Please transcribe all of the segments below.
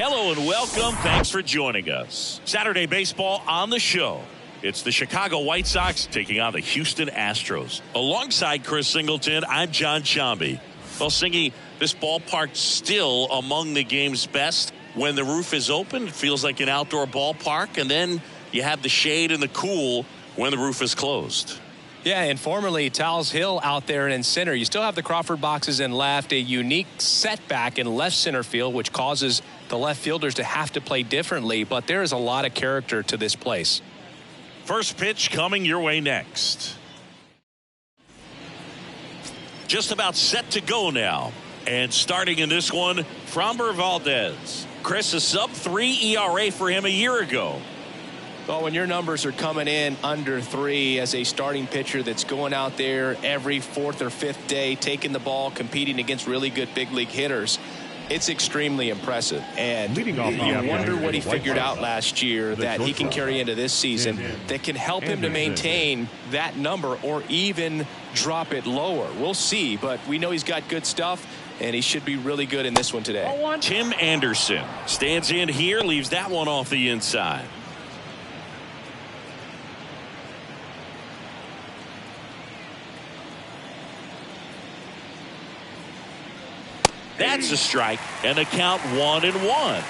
Hello and welcome. Thanks for joining us. Saturday baseball on the show. It's the Chicago White Sox taking on the Houston Astros. Alongside Chris Singleton, I'm John Shambi. Well, Singy, this ballpark's still among the game's best. When the roof is open, it feels like an outdoor ballpark, and then you have the shade and the cool when the roof is closed. Yeah, and formerly Towles Hill out there in center. You still have the Crawford boxes in left, a unique setback in left center field, which causes the left fielders to have to play differently, but there is a lot of character to this place. First pitch coming your way next. Just about set to go now. And starting in this one, Framber Valdez. Chris, a sub-3 ERA for him a year ago. Well, when your numbers are coming in under 3 as a starting pitcher that's going out there every fourth or fifth day, taking the ball, competing against really good big league hitters, it's extremely impressive. And you wonder what he figured out last year that he can carry into this season that can help him to maintain that number or even drop it lower. We'll see, but we know he's got good stuff, and he should be really good in this one today. Tim Anderson stands in here, leaves that one off the inside. That's a strike, and the count 1-1.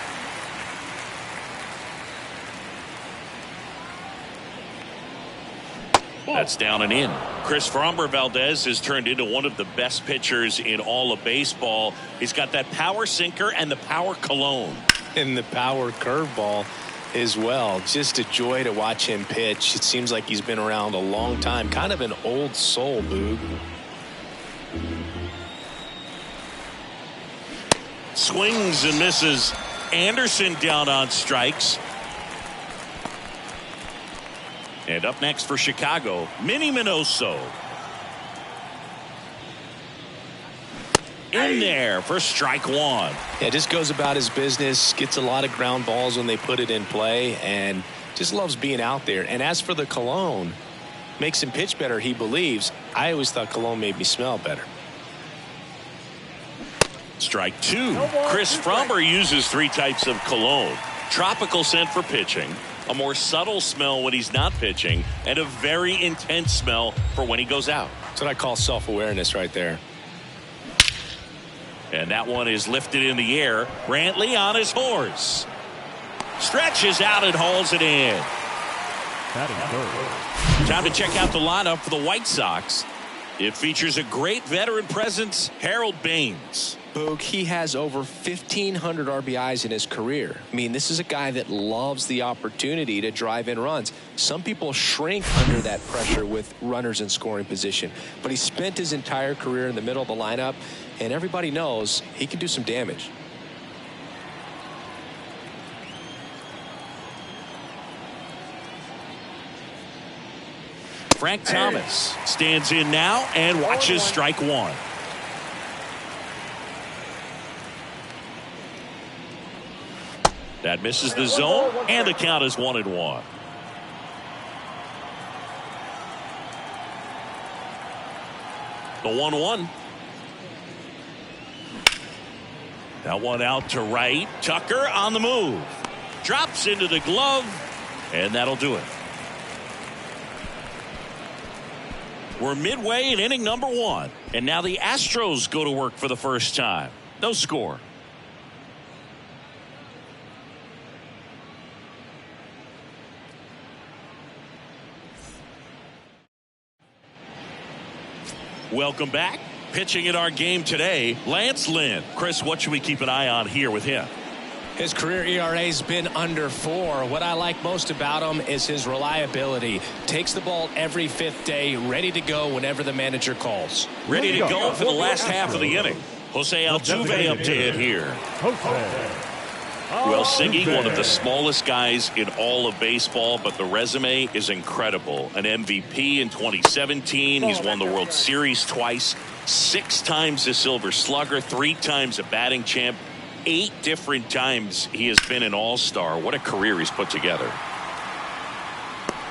That's down and in. Chris Framber Valdez has turned into one of the best pitchers in all of baseball. He's got that power sinker and the power cologne. And the power curveball as well. Just a joy to watch him pitch. It seems like he's been around a long time. Kind of an old soul, Boog. Swings and misses. Anderson down on strikes. And up next for Chicago, Minnie Minoso. In there for strike one. Yeah, just goes about his business, gets a lot of ground balls when they put it in play, and just loves being out there. And as for the cologne, makes him pitch better, he believes. I always thought cologne made me smell better. Strike two. Chris Framber uses 3 types of cologne. Tropical scent for pitching, a more subtle smell when he's not pitching, and a very intense smell for when he goes out. That's what I call self-awareness right there. And that one is lifted in the air. Brantley on his horse. Stretches out and hauls it in. Time to check out the lineup for the White Sox. It features a great veteran presence, Harold Baines. Boog, he has over 1,500 RBIs in his career. I mean, this is a guy that loves the opportunity to drive in runs. Some people shrink under that pressure with runners in scoring position, but he spent his entire career in the middle of the lineup, and everybody knows he can do some damage. Frank Thomas stands in now and watches strike one. That misses the zone, and the count is 1-1. The 1-1. That one out to right. Tucker on the move. Drops into the glove, and that'll do it. We're midway in inning number 1, and now the Astros go to work for the first time. No score. Welcome back. Pitching in our game today, Lance Lynn. Chris, what should we keep an eye on here with him? His career ERA's been under 4. What I like most about him is his reliability. Takes the ball every 5th day, ready to go whenever the manager calls. Ready to go for the last half of the inning. Jose Altuve up to hit here. Well, Singy, one of the smallest guys in all of baseball, but the resume is incredible. An MVP in 2017. He's won the World Series twice, 6 times a Silver Slugger, 3 times a batting champ, 8 different times he has been an all-star. What a career he's put together.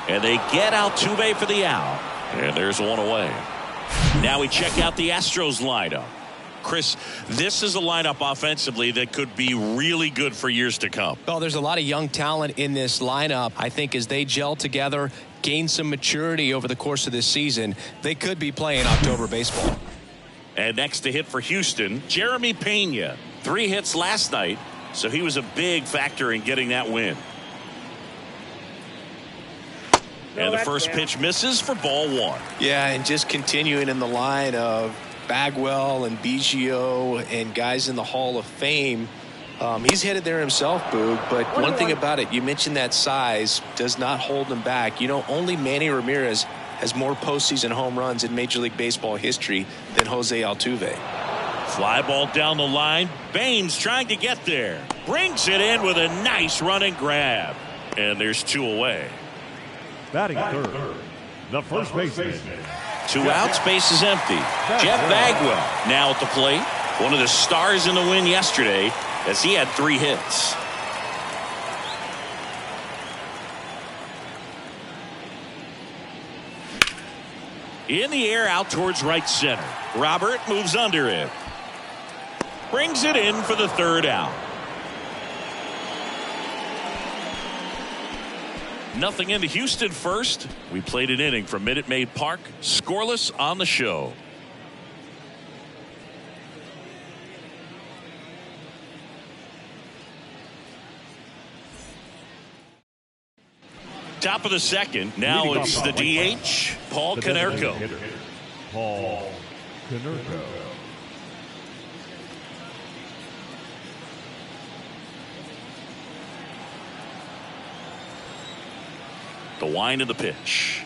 And they get Altuve for the out. And there's one away. Now we check out the Astros lineup. Chris, this is a lineup offensively that could be really good for years to come. Well, there's a lot of young talent in this lineup. I think as they gel together, gain some maturity over the course of this season, they could be playing October baseball. And next to hit for Houston, Jeremy Pena. 3 hits last night, so he was a big factor in getting that win. And the first pitch misses for ball 1. Yeah, and just continuing in the line of Bagwell and Biggio and guys in the Hall of Fame. He's headed there himself, Boog, but one thing about it, you mentioned that size does not hold him back. You know, only Manny Ramirez has more postseason home runs in Major League Baseball history than Jose Altuve. Fly ball down the line. Baines trying to get there. Brings it in with a nice running grab. And there's 2 away. Batting third, the first baseman. 2 outs, base is empty. Jeff Bagwell now at the plate. One of the stars in the win yesterday as he had 3 hits. In the air out towards right center. Robert moves under it. Brings it in for the 3rd out. Nothing into Houston first. We played an inning from Minute Maid Park. Scoreless on the show. Top of the second. Now it's the DH, Paul Konerko. Paul Konerko. The wind of the pitch.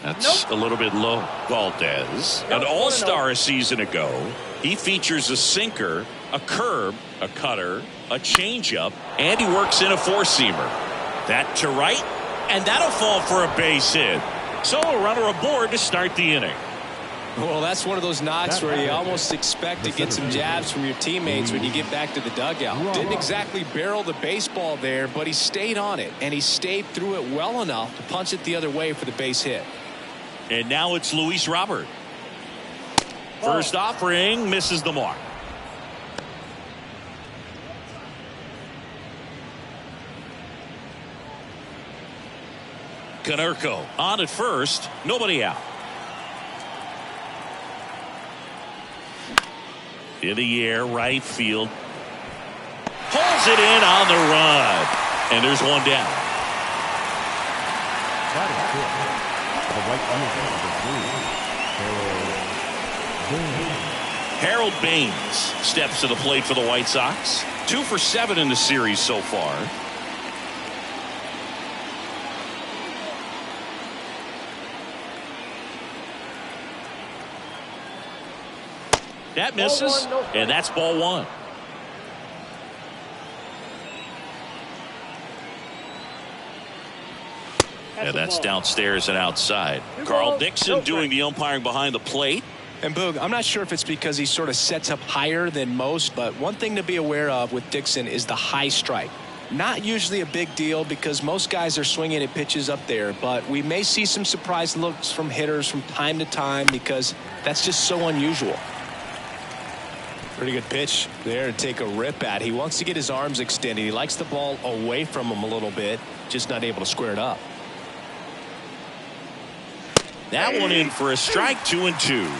That's a little bit low. Valdez, an all-star a season ago. He features a sinker, a curve, a cutter, a changeup, and he works in a 4-seamer. That to right, and that'll fall for a base hit. So a runner aboard to start the inning. Well, that's one of those knocks where you almost expect to get some jabs from your teammates when you get back to the dugout. Didn't exactly barrel the baseball there, but he stayed on it, and he stayed through it well enough to punch it the other way for the base hit. And now it's Luis Robert. First offering misses the mark. Konerko on at first, nobody out. In the air, right field. Pulls it in on the run. And there's 1 down. The right fielder, Harold Baines steps to the plate for the White Sox. 2 for 7 in the series so far. That misses, and that's ball 1. And that's downstairs and outside. Carl Dixon doing the umpiring behind the plate. And Boog, I'm not sure if it's because he sort of sets up higher than most, but one thing to be aware of with Dixon is the high strike. Not usually a big deal because most guys are swinging at pitches up there, but we may see some surprise looks from hitters from time to time because that's just so unusual. Pretty good pitch there to take a rip at. He wants to get his arms extended. He likes the ball away from him a little bit, just not able to square it up. That one in for a strike, 2-2.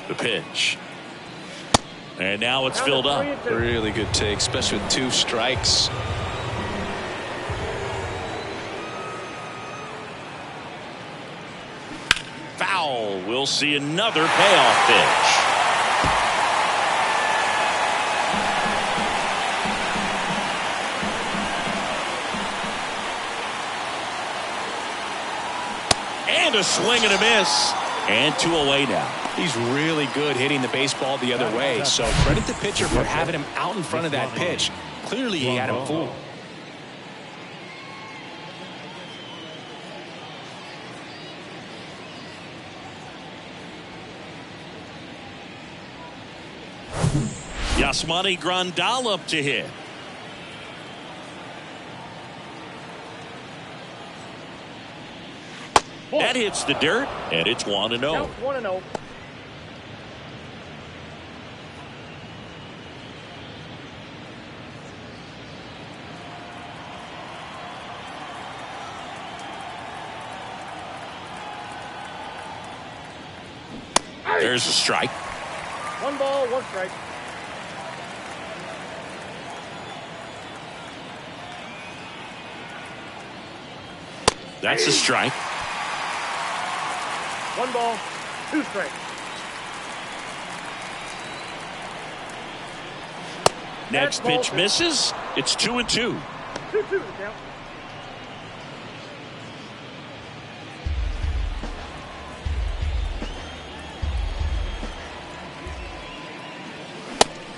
The pitch. And now it's filled up. Really good take, especially with 2 strikes. Foul. We'll see another payoff pitch. And a swing and a miss. And 2 away now. He's really good hitting the baseball the other way, so credit the pitcher for having him out in front of that pitch. Clearly he had him fooled. Yasmani Grandal up to hit. That hits the dirt, and it's 1-0. 1-0. There's a strike. 1 ball, 1 strike. That's a strike. 1 ball, 2 strikes. Next pitch misses. It's 2-2. 2-2 to count.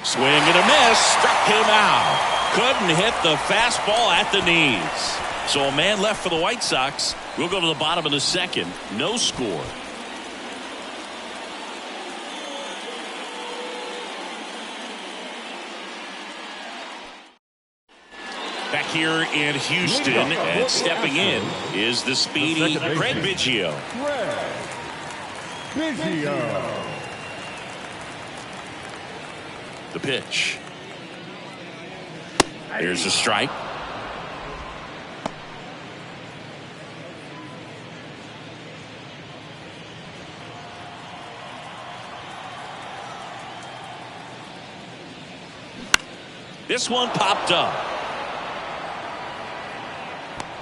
Swing and a miss. Struck him out. Couldn't hit the fastball at the knees. So a man left for the White Sox. We'll go to the bottom of the second. No score. Back here in Houston, and stepping in is the speedy Craig Biggio. The pitch. Here's a strike. This one popped up.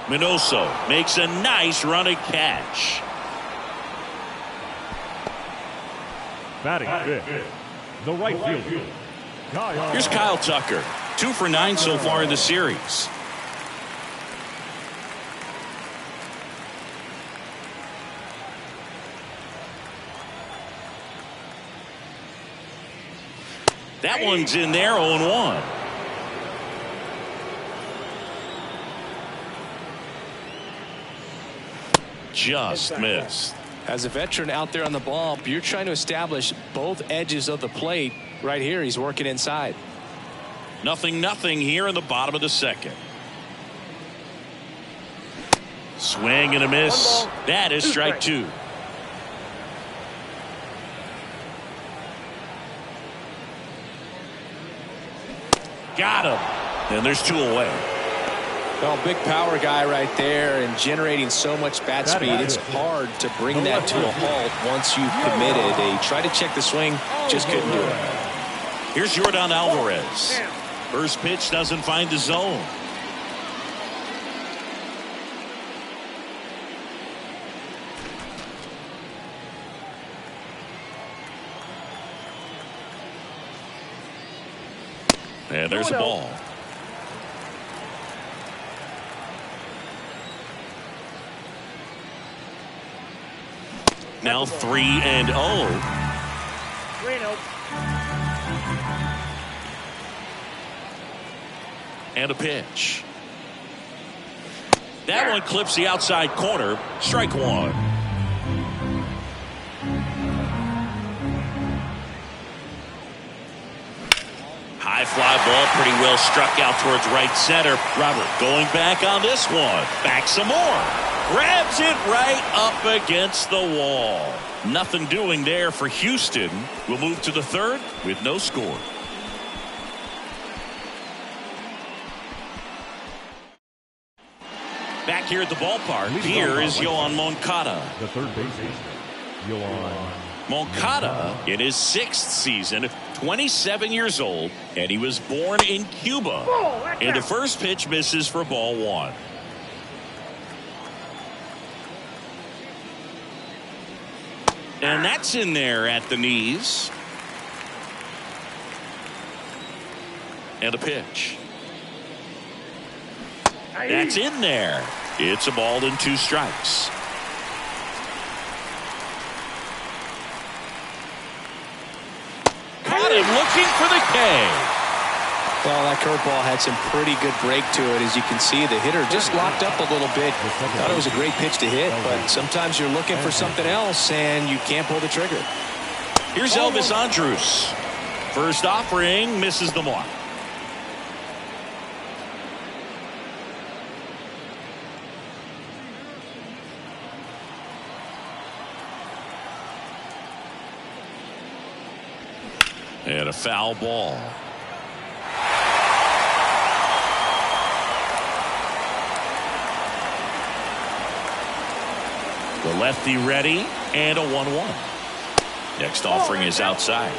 Minoso makes a nice running catch. Batting fifth, the right fielder. Here's Kyle Tucker. 2 for 9 so far in the series. That one's in there, 0-1. Just missed. As a veteran out there on the bump, you're trying to establish both edges of the plate. Right here, he's working inside. 0-0 here in the bottom of the second. Swing and a miss. That is strike 2. Got him. And there's 2 away. Well, big power guy right there and generating so much bat speed. It's hard to bring that to a halt once you've committed. They tried to check the swing, just couldn't do it. Here's Yordan Alvarez. First pitch doesn't find the zone. And there's a ball. Now 3-0. 3-0. And a pitch. That one clips the outside corner. Strike 1. High fly ball, pretty well struck out towards right center. Robert going back on this one. Back some more. Grabs it right up against the wall. Nothing doing there for Houston. We'll move to the third with no score. Back here at the ballpark, here is Yoan Moncada. The third baseman, Yoan Moncada in his 6th season, 27 years old, and he was born in Cuba. And the first pitch misses for ball 1. And that's in there at the knees. And a pitch. That's in there. It's a ball and 2 strikes. Caught him looking for the K. Well, that curveball had some pretty good break to it. As you can see, the hitter just locked up a little bit. Thought it was a great pitch to hit, but sometimes you're looking for something else and you can't pull the trigger. Here's Elvis Andrus. First offering misses the mark. And a foul ball. The lefty ready, and a 1-1. Next offering is outside.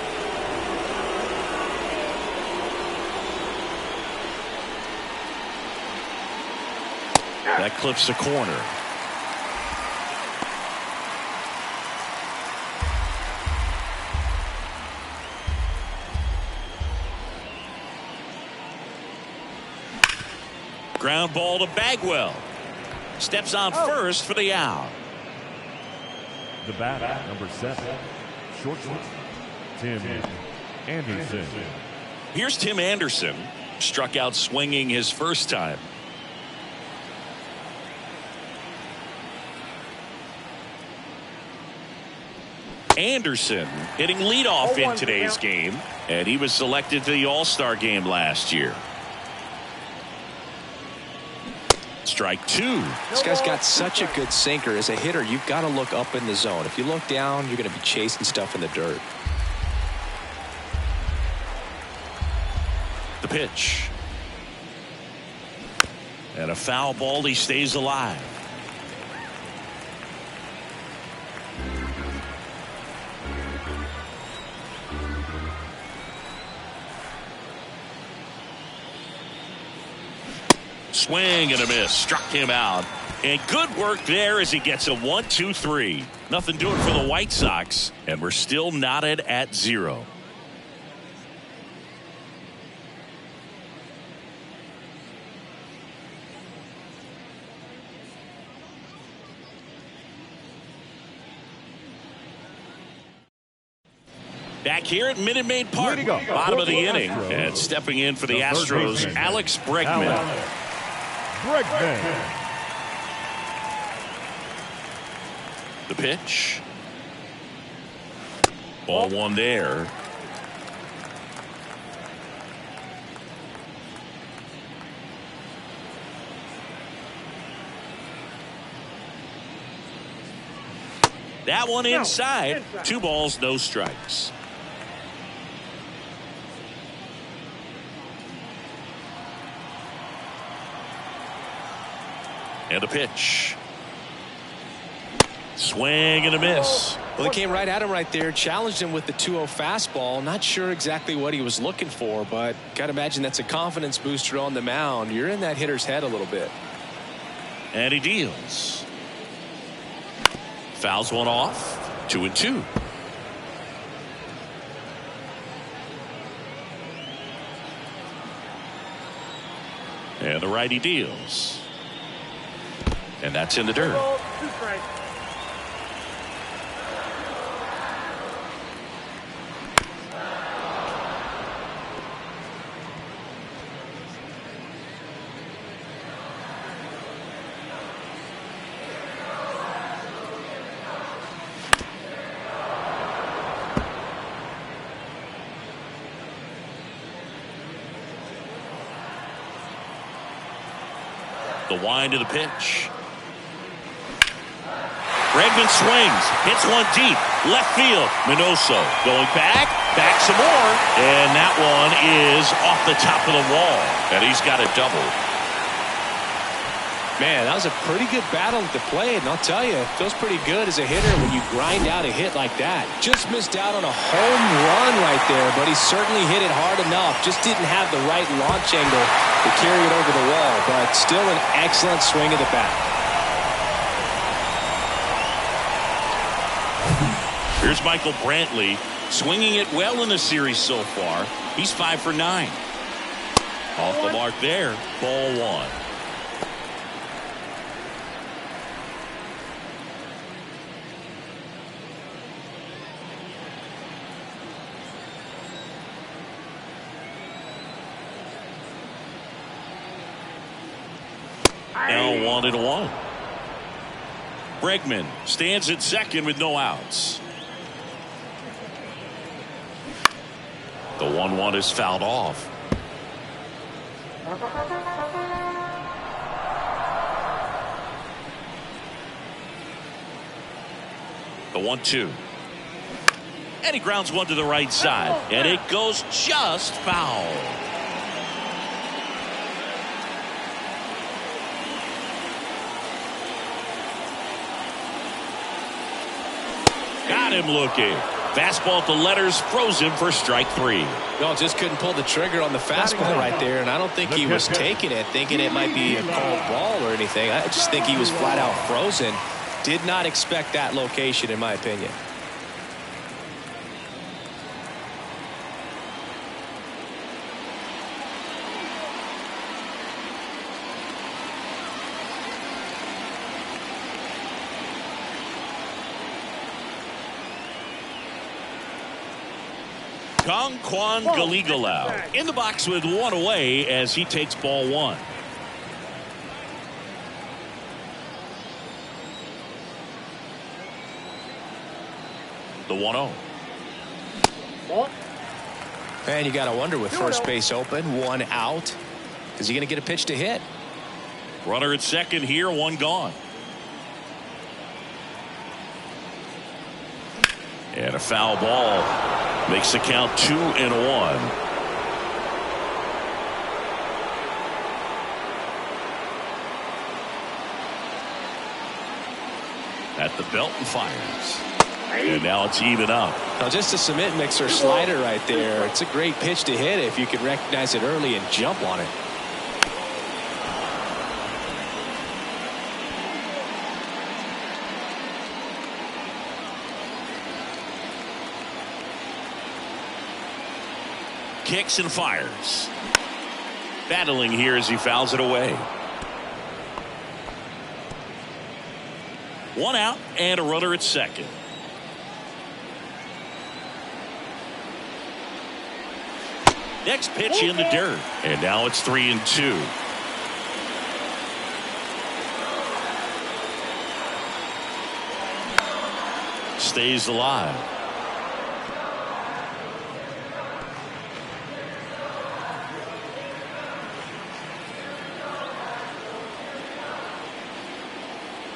That clips the corner. Ground ball to Bagwell. Steps on first for the out. The batter, number 7, shortstop, Tim Anderson. Here's Tim Anderson. Struck out swinging his first time. Anderson hitting leadoff in today's game, and he was selected to the All-Star game last year. Strike 2. This guy's got such a good sinker. As a hitter, you've got to look up in the zone. If you look down, you're going to be chasing stuff in the dirt. The pitch. And a foul ball. He stays alive. Swing and a miss. Struck him out. And good work there as he gets a 1-2-3. Nothing doing for the White Sox. And we're still knotted at 0. Back here at Minute Maid Park, bottom of the inning, and stepping in for the Astros, Alex Bregman. The pitch. Ball 1 there. That one inside. 2 balls, no strikes. And a pitch. Swing and a miss. Well, he came right at him right there, challenged him with the 2-0 fastball. Not sure exactly what he was looking for, but got to imagine that's a confidence booster on the mound. You're in that hitter's head a little bit. And he deals. Fouls one off. 2-2. And the righty deals. And that's in the dirt. The wind of the pitch. Bregman swings, hits one deep, left field. Minoso going back some more, and that one is off the top of the wall, and he's got a double. Man, that was a pretty good battle at the plate, and I'll tell you, it feels pretty good as a hitter when you grind out a hit like that. Just missed out on a home run right there, but he certainly hit it hard enough. Just didn't have the right launch angle to carry it over the wall, but still an excellent swing of the bat. Here's Michael Brantley swinging it well in the series so far. He's 5 for 9. Off the mark there. Ball 1. Now 1-1. Bregman stands at second with no outs. The 1-1 is fouled off. The 1-2. And he grounds one to the right side. And it goes just foul. Got him looking. Fastball at the letters, froze him for strike 3. No, just couldn't pull the trigger on the fastball right there, and I don't think he was taking it, thinking it might be a called ball or anything. I just think he was flat out frozen. Did not expect that location, in my opinion. Kwan Galigalau in the box with one away as he takes ball 1. The 1-0. Man, you got to wonder with first base open, 1 out. Is he going to get a pitch to hit? Runner at second here, 1 gone. And a foul ball makes the count 2-1. At the belt and fires. And now it's even up. Now just a cement mixer slider right there. It's a great pitch to hit if you can recognize it early and jump on it. Kicks and fires. Battling here as he fouls it away. 1 out and a runner at second. Next pitch in the dirt. And now it's 3-2. Stays alive.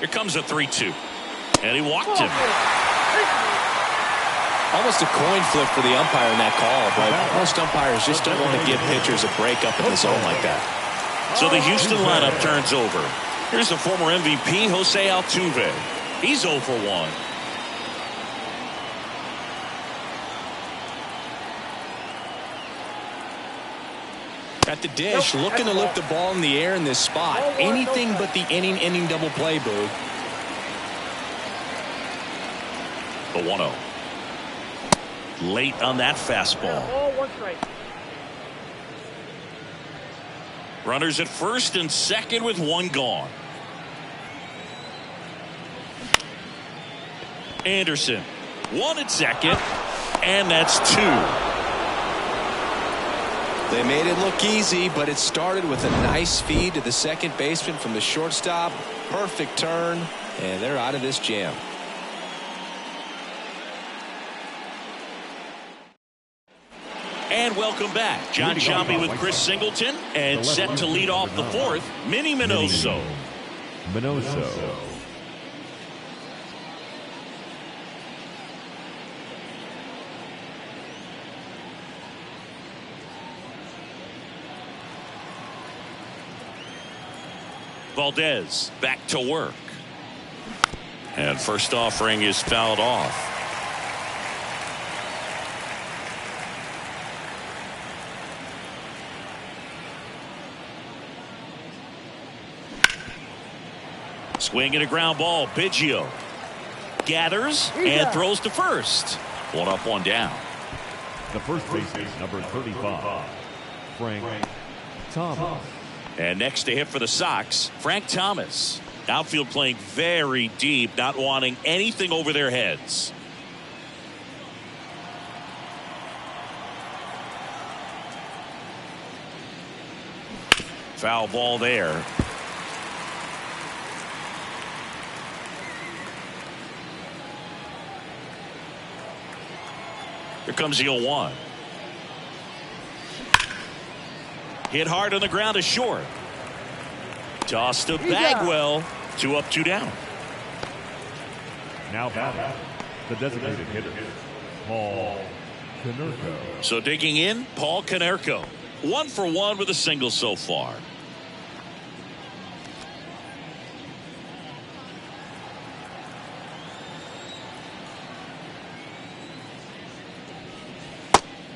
Here comes a 3-2. And he walked him. Almost a coin flip for the umpire in that call, but most umpires just don't want to give pitchers a break up in the zone like that. So the Houston lineup turns over. Here's the former MVP, Jose Altuve. He's 0 for 1. At the dish, looking to lift the ball in the air in this spot. Anything but the inning double play, Boog. The 1-0. Late on that fastball. Runners at first and second with 1 gone. Anderson, 1 at second, and that's 2. They made it look easy, but it started with a nice feed to the second baseman from the shortstop. Perfect turn, and they're out of this jam. And welcome back. John Sciambi with Chris Singleton, and set to lead off the 4th, Minnie Minoso. Valdez back to work. And first offering is fouled off. Swing and a ground ball. Biggio gathers and throws to first. 1 up, 1 down. The first baseman, number 35, Frank Thomas. And next to hit for the Sox, Frank Thomas. Outfield playing very deep, not wanting anything over their heads. Foul ball there. Here comes the 0-1. Hit hard on the ground to short. Toss to Bagwell. 2 up, 2 down. Now batting, the designated hitter, Paul Konerko. So digging in, Paul Konerko. 1 for 1 with a single so far.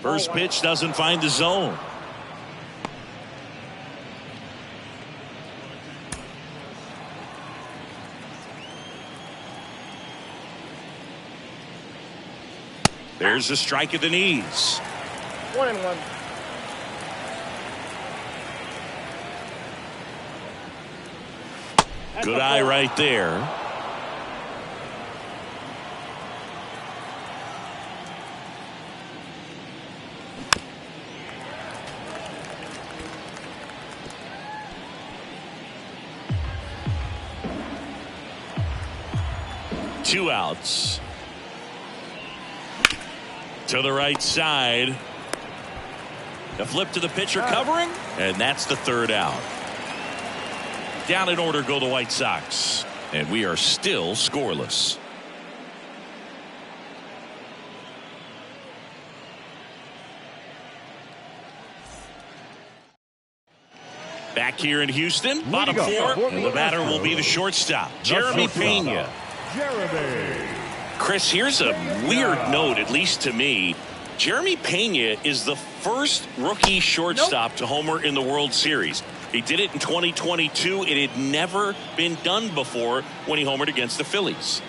First pitch doesn't find the zone. There's a strike at the knees. 1-1. Good eye right there. Two outs. To the right side. A flip to the pitcher covering, and that's the 3rd out. Down in order go the White Sox, and we are still scoreless. Back here in Houston, bottom 4, and the batter will be the shortstop, Jeremy Pena. Chris, here's a weird note, at least to me. Jeremy Pena is the first rookie shortstop to homer in the World Series. He did it in 2022. It had never been done before when he homered against the Phillies.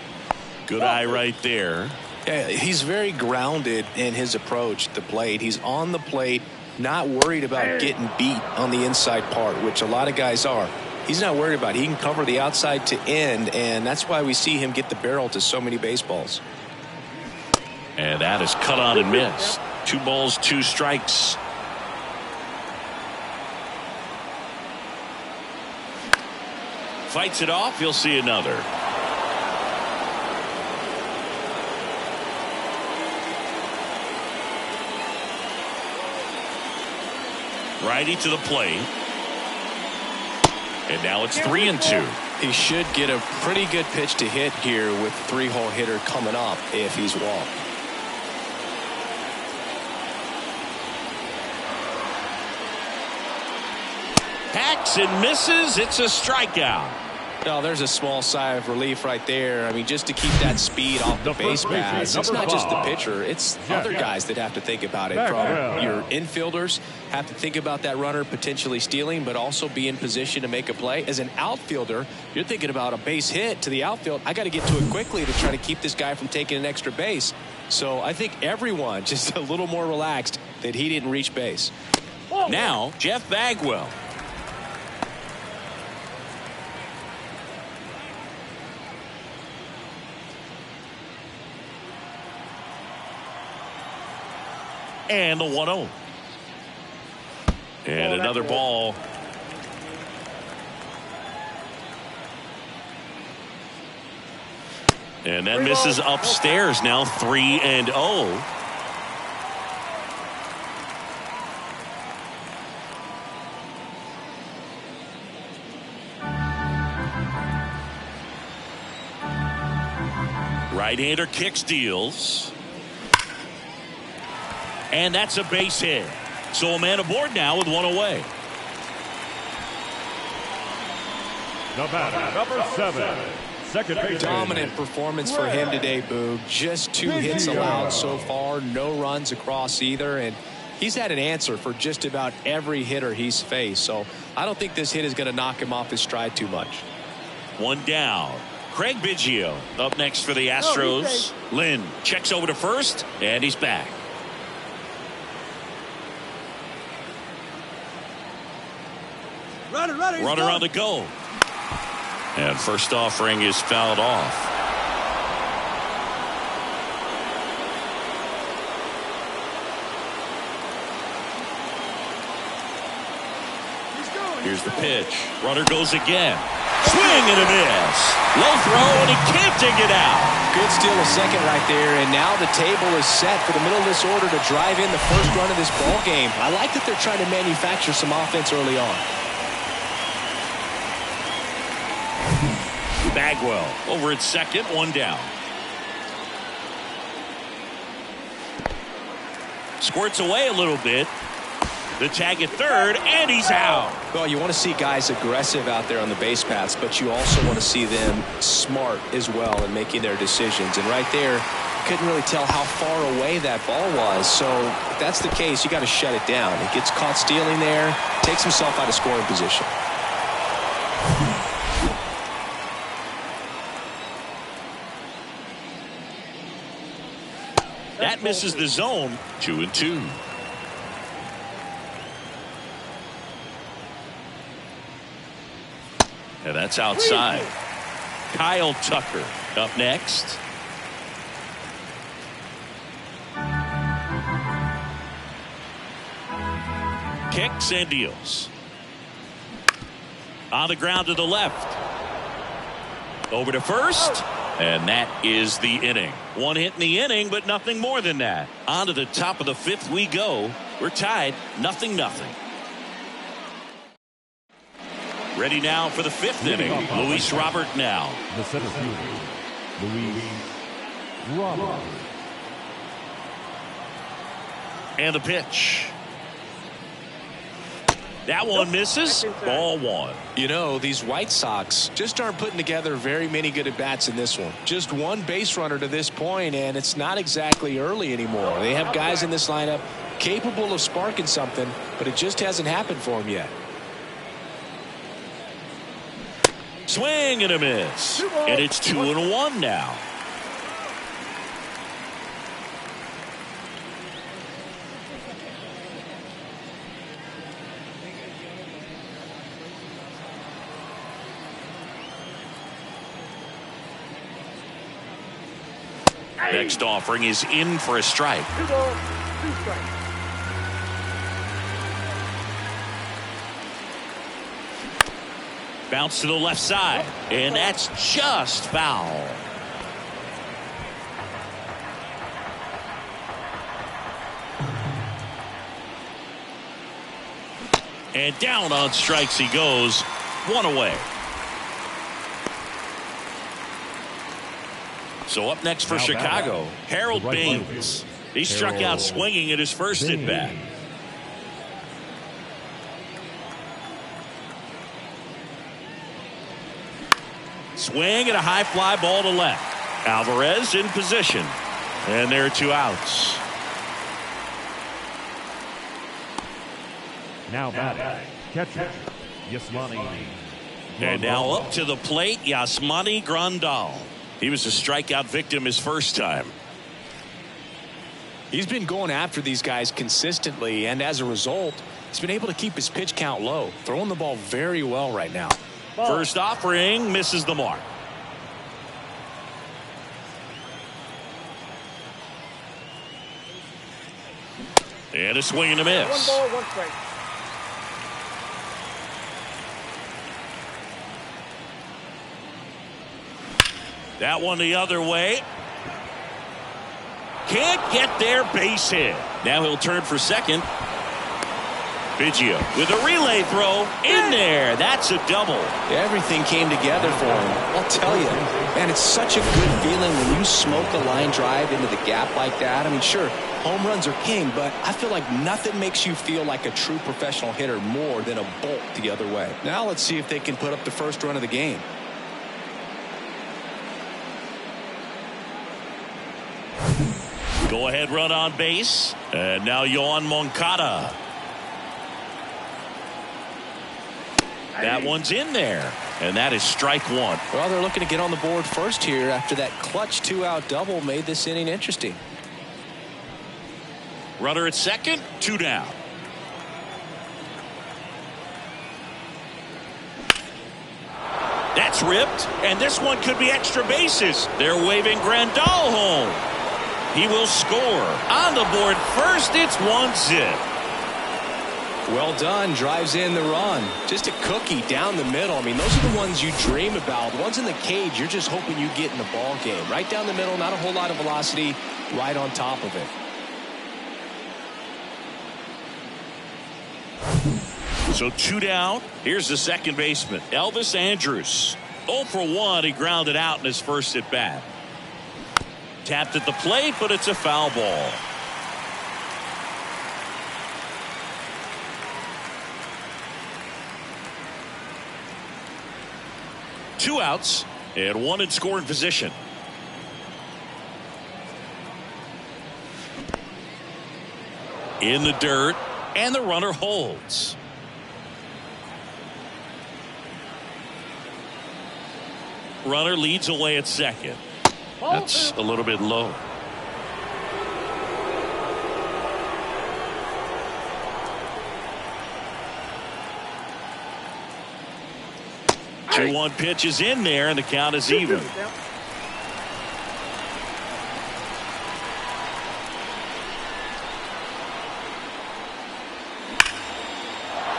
Good eye right there. Yeah, he's very grounded in his approach to the plate. He's on the plate, not worried about getting beat on the inside part, which a lot of guys are. He's not worried about it. He can cover the outside to end, and that's why we see him get the barrel to so many baseballs. And that is cut on and missed. 2 balls, 2 strikes. Fights it off. He'll see another. Righty to the plate. And now it's 3-2. He should get a pretty good pitch to hit here with 3-hole hitter coming up if he's walked. Hacks and misses. It's a strikeout. No, there's a small sigh of relief right there. I mean, just to keep that speed off the base paths. It's not just the pitcher. It's other guys that have to think about it. From your infielders have to think about that runner potentially stealing, but also be in position to make a play. As an outfielder, you're thinking about a base hit to the outfield. I got to get to it quickly to try to keep this guy from taking an extra base. So I think everyone just a little more relaxed that he didn't reach base. Now, Jeff Bagwell. And the 1-0. And another ball. And that misses upstairs. Now 3-0. Right-hander kicks, deals. And that's a base hit. So a man aboard now with 1 away. The batter, number 7, second baseman. Dominant performance for him today, Boog. Just 2 hits allowed so far. No runs across either. And he's had an answer for just about every hitter he's faced. So I don't think this hit is going to knock him off his stride too much. 1 down. Craig Biggio up next for the Astros. Lynn checks over to first, and he's back. Runner on the go. And first offering is fouled off. Here's the pitch. Runner goes again. Swing and a miss. Low throw, and he can't dig it out. Good steal of second right there, and now the table is set for the middle of this order to drive in the first run of this ball game. I like that they're trying to manufacture some offense early on. Bagwell over at second, one down. Squirts away a little bit. The tag at third, and he's out. Well, you want to see guys aggressive out there on the base paths, but you also want to see them smart as well in making their decisions. And right there, couldn't really tell how far away that ball was. So if that's the case, you got to shut it down. He gets caught stealing there, takes himself out of scoring position. That misses the zone. 2-2. And that's outside. Kyle Tucker up next. Kicks and deals. On the ground to the left. Over to first. And that is the inning. One hit in the inning, but nothing more than that. On to the top of the fifth we go. We're tied 0-0. Ready now for the fifth inning. Luis Robert now. The center fielder, Luis Robert. And the pitch. That one misses. Ball one. You know, these White Sox just aren't putting together very many good at-bats in this one. Just one base runner to this point, and it's not exactly early anymore. They have guys in this lineup capable of sparking something, but it just hasn't happened for them yet. Swing and a miss. And it's 2-1 now. Next offering is in for a strike. 2 balls, 2 strikes. Bounce to the left side, and that's just foul. And down on strikes he goes. One away. So up next for Chicago, Harold Baines. He struck out swinging at his first at bat. Swing and a high fly ball to left. Alvarez in position. And there are 2 outs. Now batting, catcher, Yasmani. And now up to the plate, Yasmani Grandal. He was a strikeout victim his first time. He's been going after these guys consistently, and as a result, he's been able to keep his pitch count low, throwing the ball very well right now. First offering misses the mark. And a swing and a miss. 1 ball, 1 strike. That one the other way. Can't get there, base hit. Now he'll turn for second. Biggio with a relay throw in there. That's a double. Everything came together for him. I'll tell you, man, it's such a good feeling when you smoke a line drive into the gap like that. I mean, sure, home runs are king, but I feel like nothing makes you feel like a true professional hitter more than a bolt the other way. Now let's see if they can put up the first run of the game. Go ahead run on base. And now Yohan Moncada. That one's in there. And that is strike one. Well, they're looking to get on the board first here after that clutch 2-out double made this inning interesting. Runner at second, 2 down. That's ripped, and this one could be extra bases. They're waving Grandal home. He will score. On the board first, it's 1-0. Well done. Drives in the run. Just a cookie down the middle. I mean, those are the ones you dream about. The ones in the cage, you're just hoping you get in the ball game. Right down the middle, not a whole lot of velocity, right on top of it. So 2 down. Here's the second baseman, Elvis Andrus. 0 for 1. He grounded out in his first at bat. Tapped at the plate, but it's a foul ball. Two outs and one in scoring position. In the dirt, and the runner holds. Runner leads away at second. That's a little bit low. Hey. 2-1 pitch is in there, and the count is even.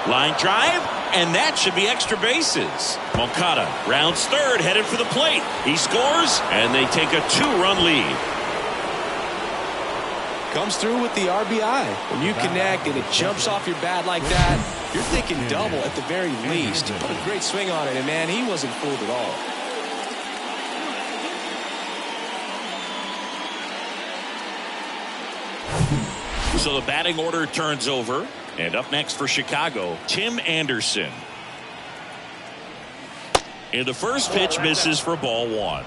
Line drive, and that should be extra bases. Moncada rounds third, headed for the plate. He scores, and they take a 2-run lead. Comes through with the RBI. When you connect and it jumps off your bat like that, you're thinking double at the very least. Put a great swing on it, and man, he wasn't fooled at all. So the batting order turns over. And up next for Chicago, Tim Anderson. And the first pitch misses for ball 1.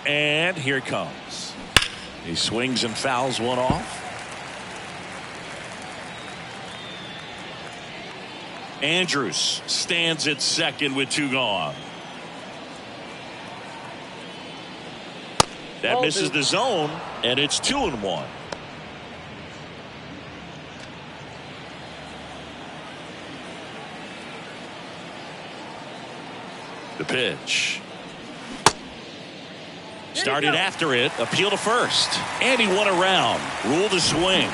And here it comes. He swings and fouls one off. Andrus stands at second with 2 gone. That misses the zone, and it's 2-1. The pitch. Started after it, appeal to first, and he won around. Ruled a swing.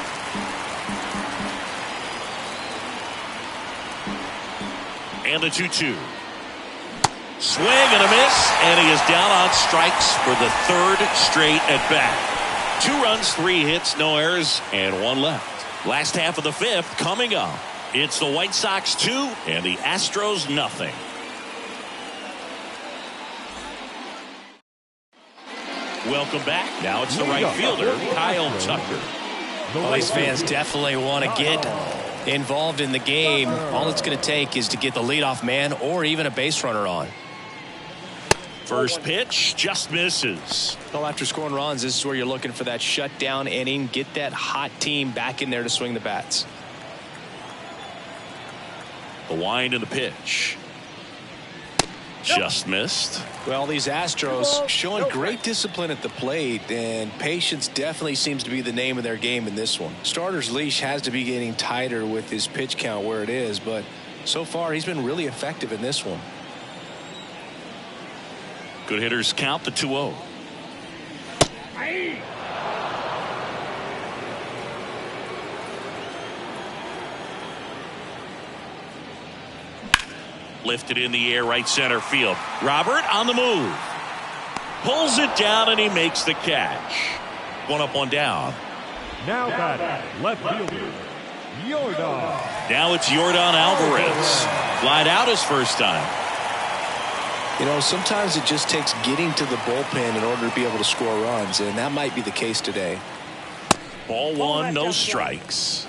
And the 2-2. Swing and a miss, and he is down on strikes for the 3rd straight at bat. 2 runs, 3 hits, no errors, and 1 left. Last half of the 5th coming up. It's the White Sox 2 and the Astros nothing. Welcome back. Now it's the right fielder, Kyle Tucker. Well, these fans definitely want to get involved in the game. All it's going to take is to get the leadoff man or even a base runner on. First pitch just misses. Well, after scoring runs, this is where you're looking for that shutdown inning. Get that hot team back in there to swing the bats. The wind and the pitch. Just missed. Well, these Astros showing great discipline at the plate, and patience definitely seems to be the name of their game in this one. Starter's leash has to be getting tighter with his pitch count where it is, but so far he's been really effective in this one. Good hitters count the 2-0. Lifted in the air, right center field. Robert on the move. Pulls it down, and he makes the catch. 1 up, 1 down. Now batting, left fielder, Yordan. Now it's Yordan Alvarez. Flied out his first time. You know, sometimes it just takes getting to the bullpen in order to be able to score runs, and that might be the case today. Ball 1, no strikes.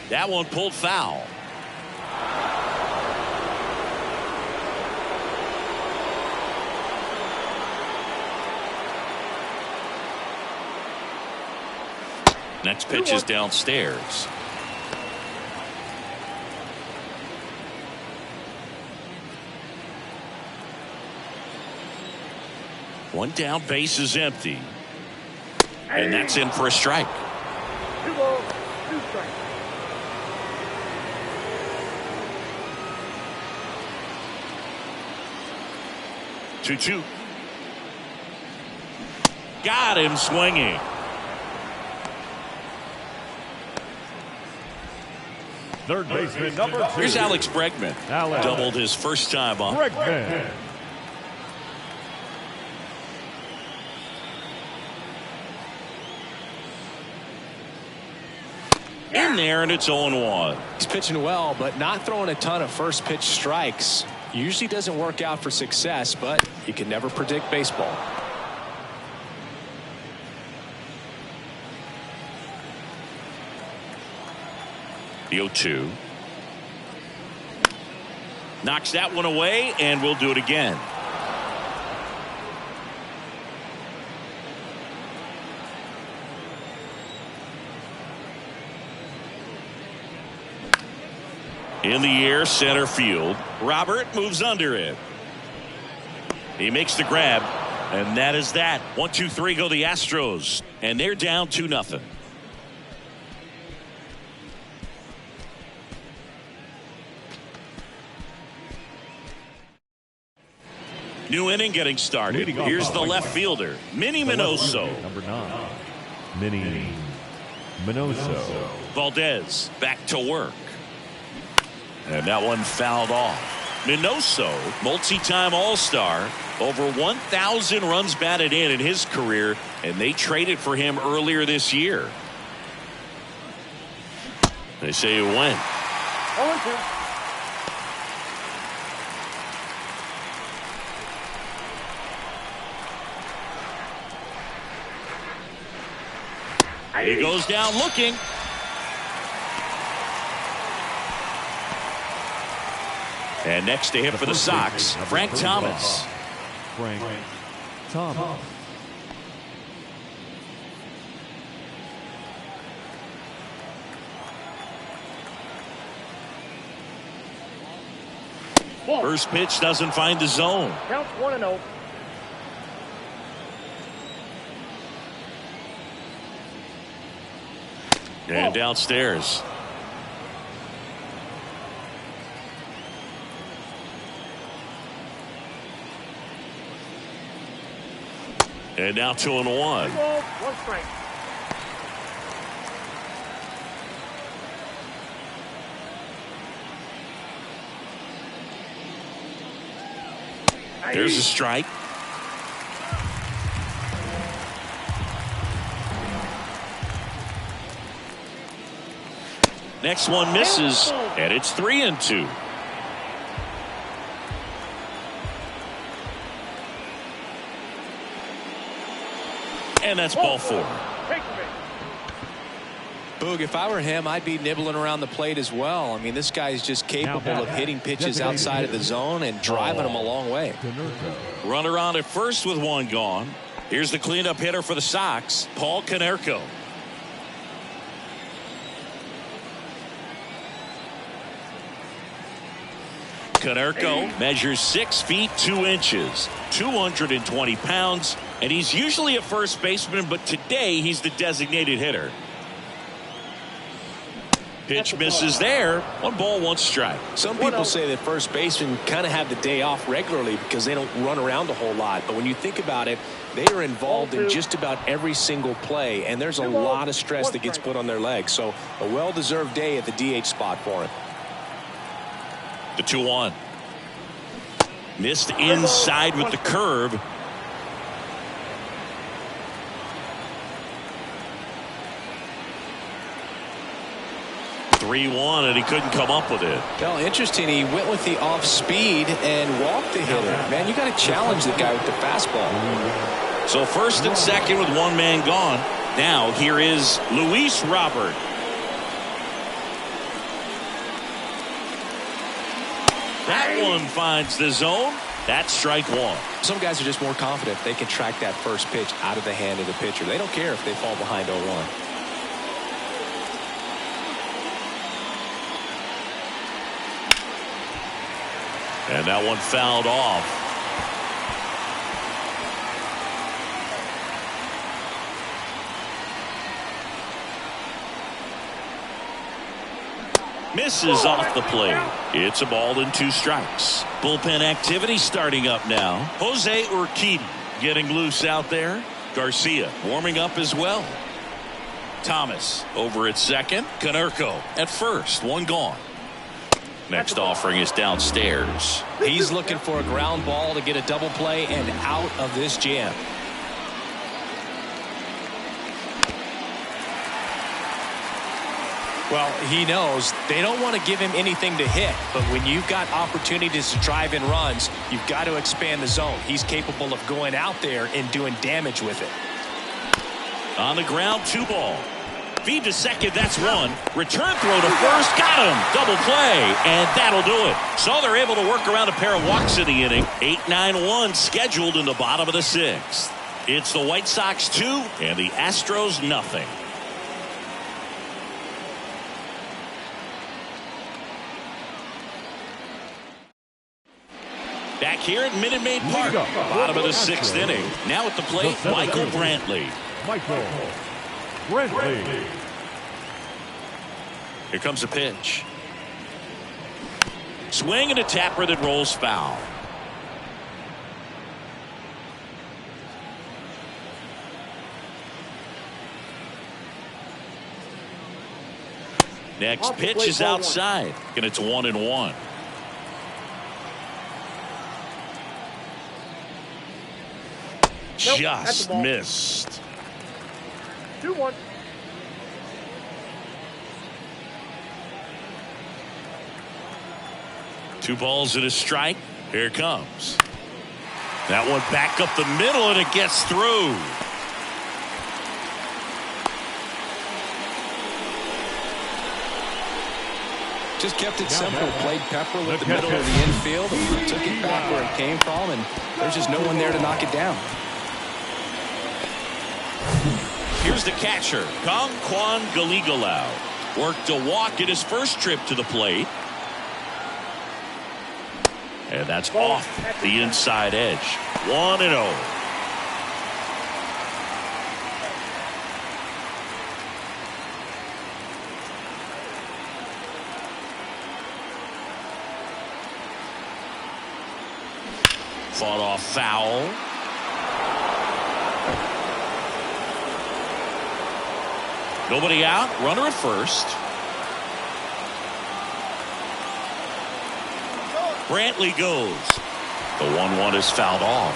That one pulled foul. Next pitch is downstairs. One down, base is empty. And that's in for a strike. 2 balls, 2 strikes. Two. Got him swinging. Third baseman, number 2. Here's Alex Bregman. Alex. Doubled his first time up. Bregman. In there, and it's 0-1. He's pitching well, but not throwing a ton of first pitch strikes. Usually doesn't work out for success, but you can never predict baseball. The 0-2. Knocks that one away, and we'll do it again. In the air, center field. Robert moves under it. He makes the grab, and that is that. 1, 2, 3 go the Astros, and they're down 2-0. New inning getting started. Here's the left fielder, Minnie Minoso. Number 9. Minnie Minoso. Valdez back to work. And that one fouled off. Minoso, multi-time All-Star, over 1,000 runs batted in his career, and they traded for him earlier this year. They say it went. 0-2. He goes down looking. And next to him for the Sox, Frank Thomas. Frank Thomas. First pitch doesn't find the zone. Counts 1-0. And downstairs. And now 2-1. 2 balls, 1 strike. There's a strike. Next one misses, and it's 3-2. And that's ball 4. Take the base. Boog, if I were him, I'd be nibbling around the plate as well. I mean, this guy's just capable of hitting pitches outside of the zone and driving them a long way. Runner on at first with 1 gone. Here's the cleanup hitter for the Sox, Paul Konerko. Konerko measures 6 feet 2 inches, 220 pounds, and he's usually a first baseman, but today he's the designated hitter. Pitch misses there. 1 ball, 1 strike. Some people say that first basemen kind of have the day off regularly because they don't run around a whole lot. But when you think about it, they are involved in just about every single play, and there's a lot of stress that gets put on their legs. So a well-deserved day at the DH spot for him. The 2-1. Missed inside with the curve. (3-1), and he couldn't come up with it. Well, interesting. He went with the off speed and walked the hitter. Man, you got to challenge the guy with the fastball. So first and second with 1 man gone. Now here is Luis Robert. That one finds the zone. That's strike 1. Some guys are just more confident they can track that first pitch out of the hand of the pitcher. They don't care if they fall behind 0-1. And that one fouled off. Misses off the plate. It's a ball and 2 strikes. Bullpen activity starting up now. Jose Urquidy getting loose out there. Garcia warming up as well. Thomas over at second. Konerko at first. 1 gone. Next offering is downstairs. He's looking for a ground ball to get a double play and out of this jam. Well, he knows they don't want to give him anything to hit, but when you've got opportunities to drive in runs, you've got to expand the zone. He's capable of going out there and doing damage with it. On the ground, 2 ball. Feed to second, that's 1. Return throw to first, got him. Double play, and that'll do it. So they're able to work around a pair of walks in the inning. 8-9-1 scheduled in the bottom of the 6th. It's the White Sox 2 and the Astros nothing. Back here at Minute Maid Park, bottom of the 6th inning. Now at the plate, Michael Brantley. Here comes a pitch. Swing and a tapper that rolls foul. Next pitch is outside, and it's 1-1. Just missed. 2-1. Two balls and a strike. Here it comes. That one back up the middle, and it gets through. Just kept it simple. Played Pepper with the middle of the infield. And took it back where it came from, and there's just no one there to knock it down. Here's the catcher, Kong Kwan Galigalau. Worked a walk in his first trip to the plate. And that's off the inside edge. 1-0. Fought off foul. Nobody out. Runner at first. Brantley goes. The 1-1 is fouled off.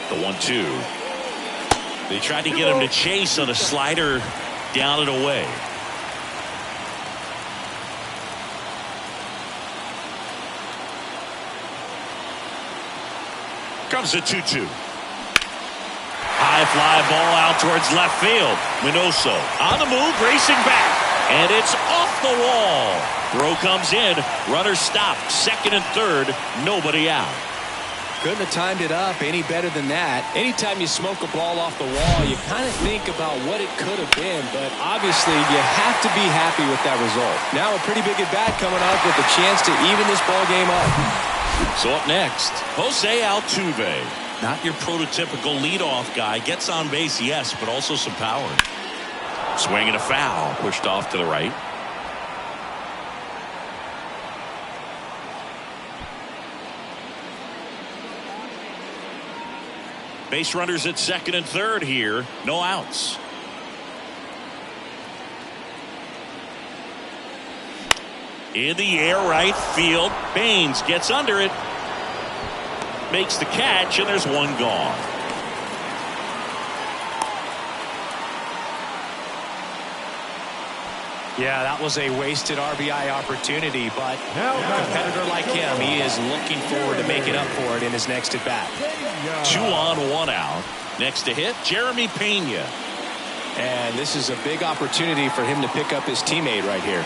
The 1-2. They tried to get him to chase on a slider down and away. Comes a 2-2. High fly ball out towards left field. Minoso on the move, racing back. And it's off the wall. Throw comes in. Runner stopped. Second and third. Nobody out. Couldn't have timed it up any better than that. Anytime you smoke a ball off the wall, you kind of think about what it could have been, but obviously you have to be happy with that result. Now a pretty big at bat coming up with a chance to even this ball game up. So up next, Jose Altuve. Not your prototypical leadoff guy. Gets on base, yes, but also some power. Swing and a foul. Pushed off to the right. Base runners at second and third here. No outs. In the air, right field. Baines gets under it. Makes the catch, and there's one gone. Yeah, that was a wasted RBI opportunity, but a competitor like him, he is looking forward to making up for it in his next at bat. 2 on, 1 out. Next to hit, Jeremy Pena. And this is a big opportunity for him to pick up his teammate right here.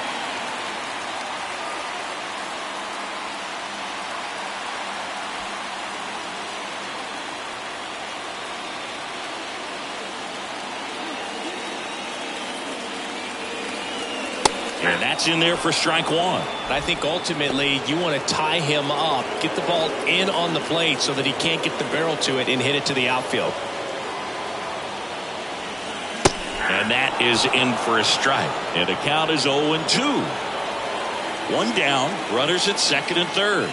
And that's in there for strike one. I think ultimately you want to tie him up, get the ball in on the plate so that he can't get the barrel to it and hit it to the outfield. And that is in for a strike. And the count is 0-2. One down, runners at second and third.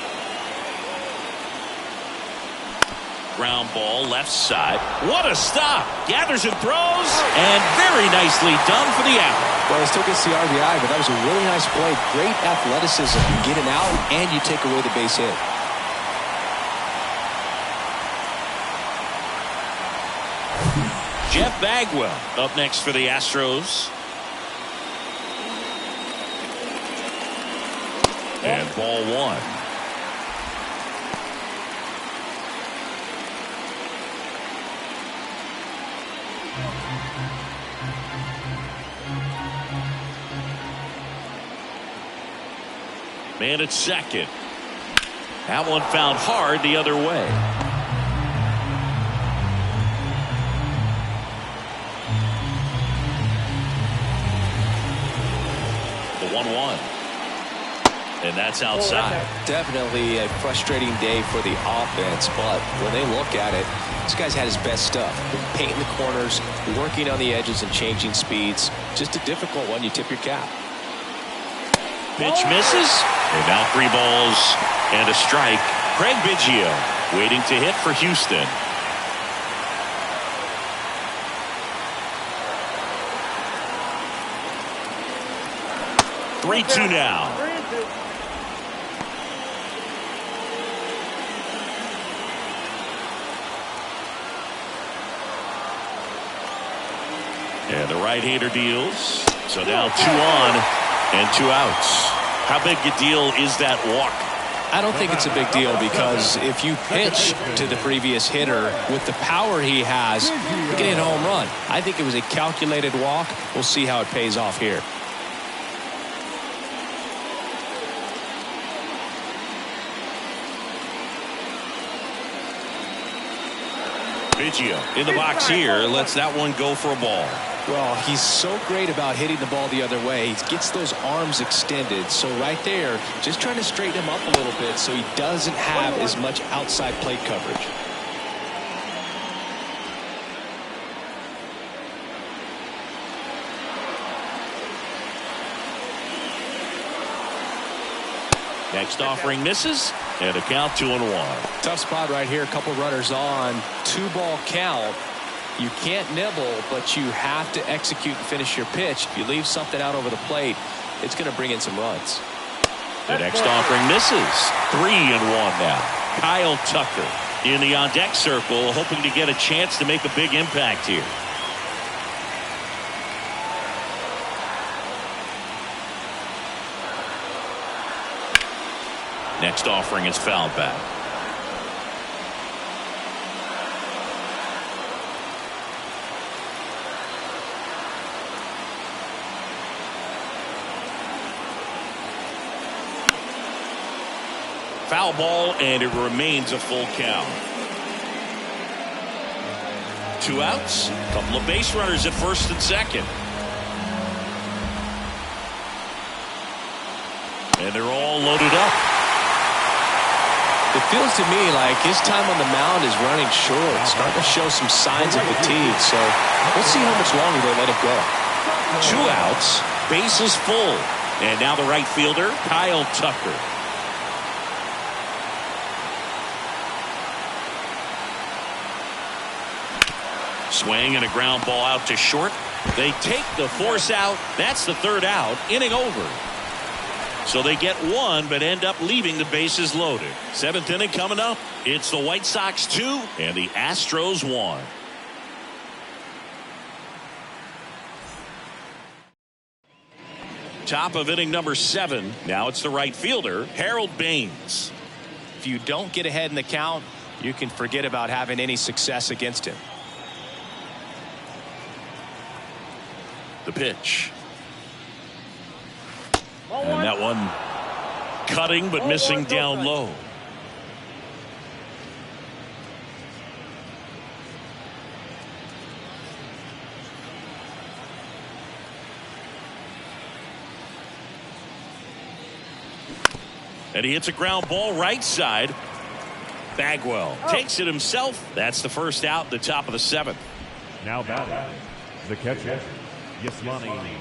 Ground ball left side. What a stop. Gathers and throws. And very nicely done for the out. Well, he still gets the RBI, but that was a really nice play. Great athleticism. You get an out and you take away the base hit. Jeff Bagwell up next for the Astros. And ball one. Man at second. That one found hard the other way. The 1-1. And that's outside. Definitely a frustrating day for the offense, but when they look at it, this guy's had his best stuff. Painting the corners, working on the edges and changing speeds. Just a difficult one. You tip your cap. Pitch misses. And now 3 balls and a strike. Craig Biggio waiting to hit for Houston. Three-two now. And the right-hander deals. So now 2 on and 2 outs. How big a deal is that walk? I don't think it's a big deal because if you pitch to the previous hitter with the power he has, you can hit a home run. I think it was a calculated walk. We'll see how it pays off here. Biggio in the box here lets that one go for a ball. Well, he's so great about hitting the ball the other way. He gets those arms extended. So right there, just trying to straighten him up a little bit so he doesn't have as much outside plate coverage. Next offering misses, and a count 2-1. Tough spot right here. A couple runners on. 2-ball count. You can't nibble, but you have to execute and finish your pitch. If you leave something out over the plate, it's going to bring in some runs. The next offering misses. 3-1 now. Kyle Tucker in the on-deck circle, hoping to get a chance to make a big impact here. Next offering is fouled back. Foul ball, and it remains a full count. 2 outs, a couple of base runners at first and second. And they're all loaded up. It feels to me like his time on the mound is running short, starting to show some signs of fatigue. So we'll see how much longer they let him go. 2 outs, bases full. And now the right fielder, Kyle Tucker. Swing and a ground ball out to short. They take the force out. That's the 3rd out. Inning over. So they get 1 but end up leaving the bases loaded. 7th inning coming up. It's the White Sox 2 and the Astros 1. Top of inning number 7. Now it's the right fielder, Harold Baines. If you don't get ahead in the count, you can forget about having any success against him. The pitch. And that one cutting but missing down low. And he hits a ground ball right side. Bagwell takes it himself. That's the first out, the top of the 7th. Now batting, the catcher, Yasmani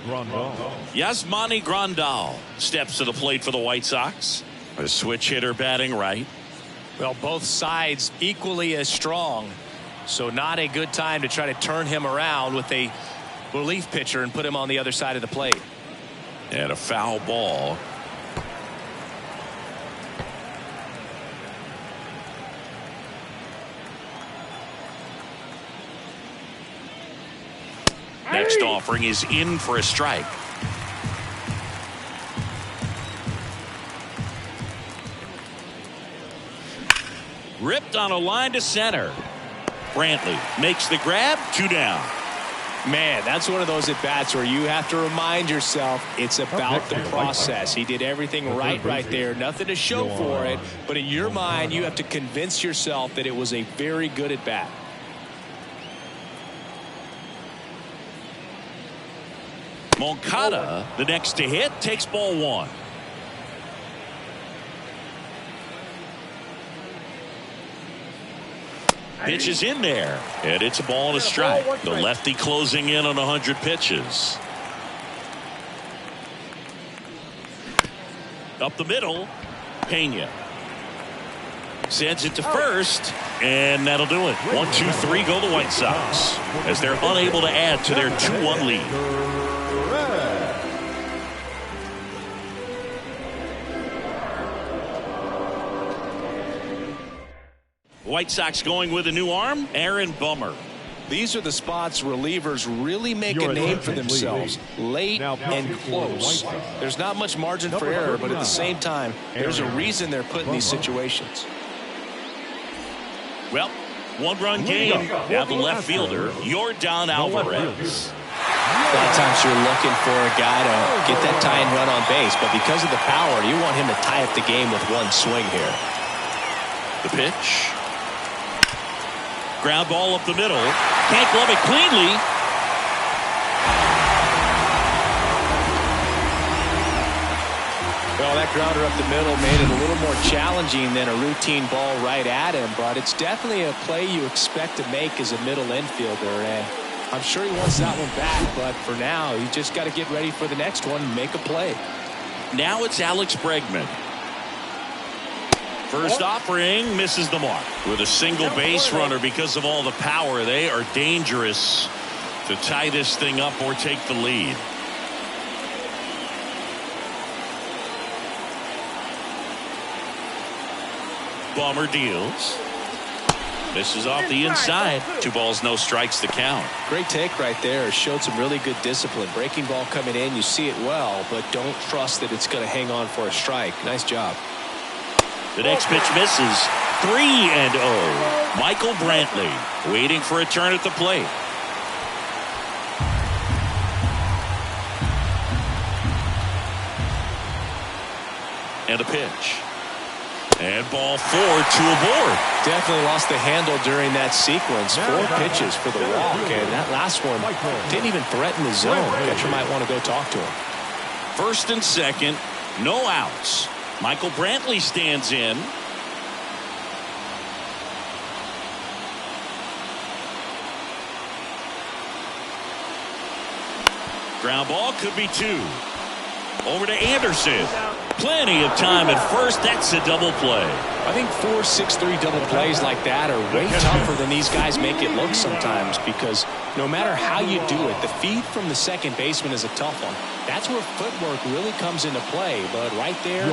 Grandal. Yasmani Grandal steps to the plate for the White Sox. A switch hitter batting right. Well, both sides equally as strong. So not a good time to try to turn him around with a relief pitcher and put him on the other side of the plate. And a foul ball. Next offering is in for a strike. Ripped on a line to center. Brantley makes the grab. 2 down. Man, that's one of those at bats where you have to remind yourself it's about the process. He did everything right there. Nothing to show for it. But in your mind, you have to convince yourself that it was a very good at bat. Moncada, the next to hit, takes ball 1. Pitch is in there, and it's a ball and a strike. The lefty closing in on 100 pitches. Up the middle, Pena sends it to first, and that'll do it. 1, 2, 3 go the White Sox as they're unable to add to their 2-1 lead. White Sox going with a new arm, Aaron Bummer. These are the spots relievers really make a name for themselves, late and close. There's not much margin for error, but at the same time, there's a reason they're put in these situations. Well, 1-run game. Now the left fielder, Yordan Alvarez. A lot of times you're looking for a guy to get that tying run on base, but because of the power, you want him to tie up the game with one swing here. The pitch. Ground ball up the middle. Can't glove it cleanly. Well, that grounder up the middle made it a little more challenging than a routine ball right at him, but it's definitely a play you expect to make as a middle infielder, and I'm sure he wants that one back, but for now, you just got to get ready for the next one and make a play. Now it's Alex Bregman. First offering misses the mark with a single base runner. Because of all the power, they are dangerous to tie this thing up or take the lead. Bummer deals. Misses off the inside. 2 balls, no strikes to count. Great take right there. Showed some really good discipline. Breaking ball coming in, you see it well, but don't trust that it's going to hang on for a strike. Nice job. The next pitch misses. 3-0. Michael Brantley waiting for a turn at the plate. And a pitch. And ball 4, 2 aboard. Definitely lost the handle during that sequence. 4 pitches for the walk, and that last one didn't even threaten the zone. Catcher might want to go talk to him. First and second, no outs. Michael Brantley stands in. Ground ball could be 2. Over to Anderson. Plenty of time at first. That's a double play. I think 4, 6, 3 double plays like that are way tougher than these guys make it look sometimes, because no matter how you do it, the feed from the second baseman is a tough one. That's where footwork really comes into play, but right there,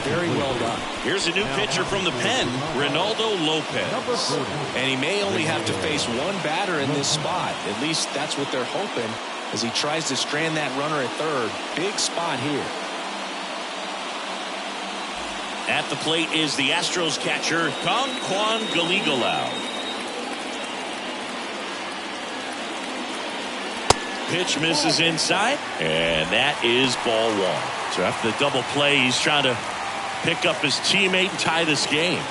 very well done. Here's a new pitcher from the pen, Ronaldo Lopez. And he may only have to face one batter in this spot. At least that's what they're hoping as he tries to strand that runner at third. Big spot here. At the plate is the Astros catcher, Conquan Galigalau. Pitch misses inside, and that is ball 1. So after the double play, he's trying to pick up his teammate and tie this game.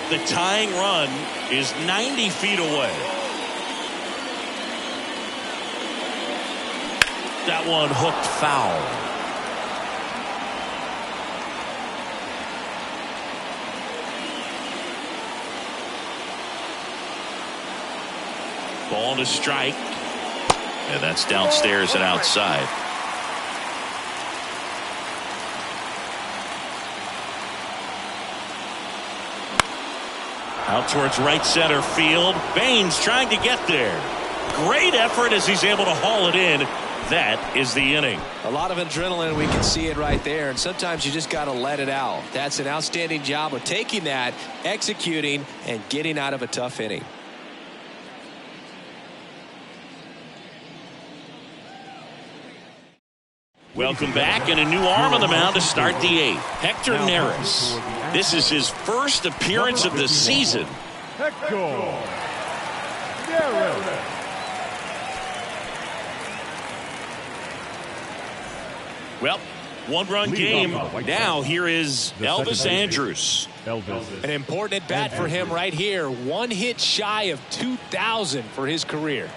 The tying run is 90 feet away. That one hooked foul. Called a strike. And that's downstairs and outside. Out towards right center field. Baines trying to get there. Great effort as he's able to haul it in. That is the inning. A lot of adrenaline. We can see it right there. And sometimes you just got to let it out. That's an outstanding job of taking that, executing, and getting out of a tough inning. Welcome back, and a new arm on the mound to start the eighth. Hector Neris. This is his first appearance of the season. Hector Neris. Well, one-run game. Now here is Elvis Andrus. An important at-bat for him right here. One hit shy of 2,000 for his career.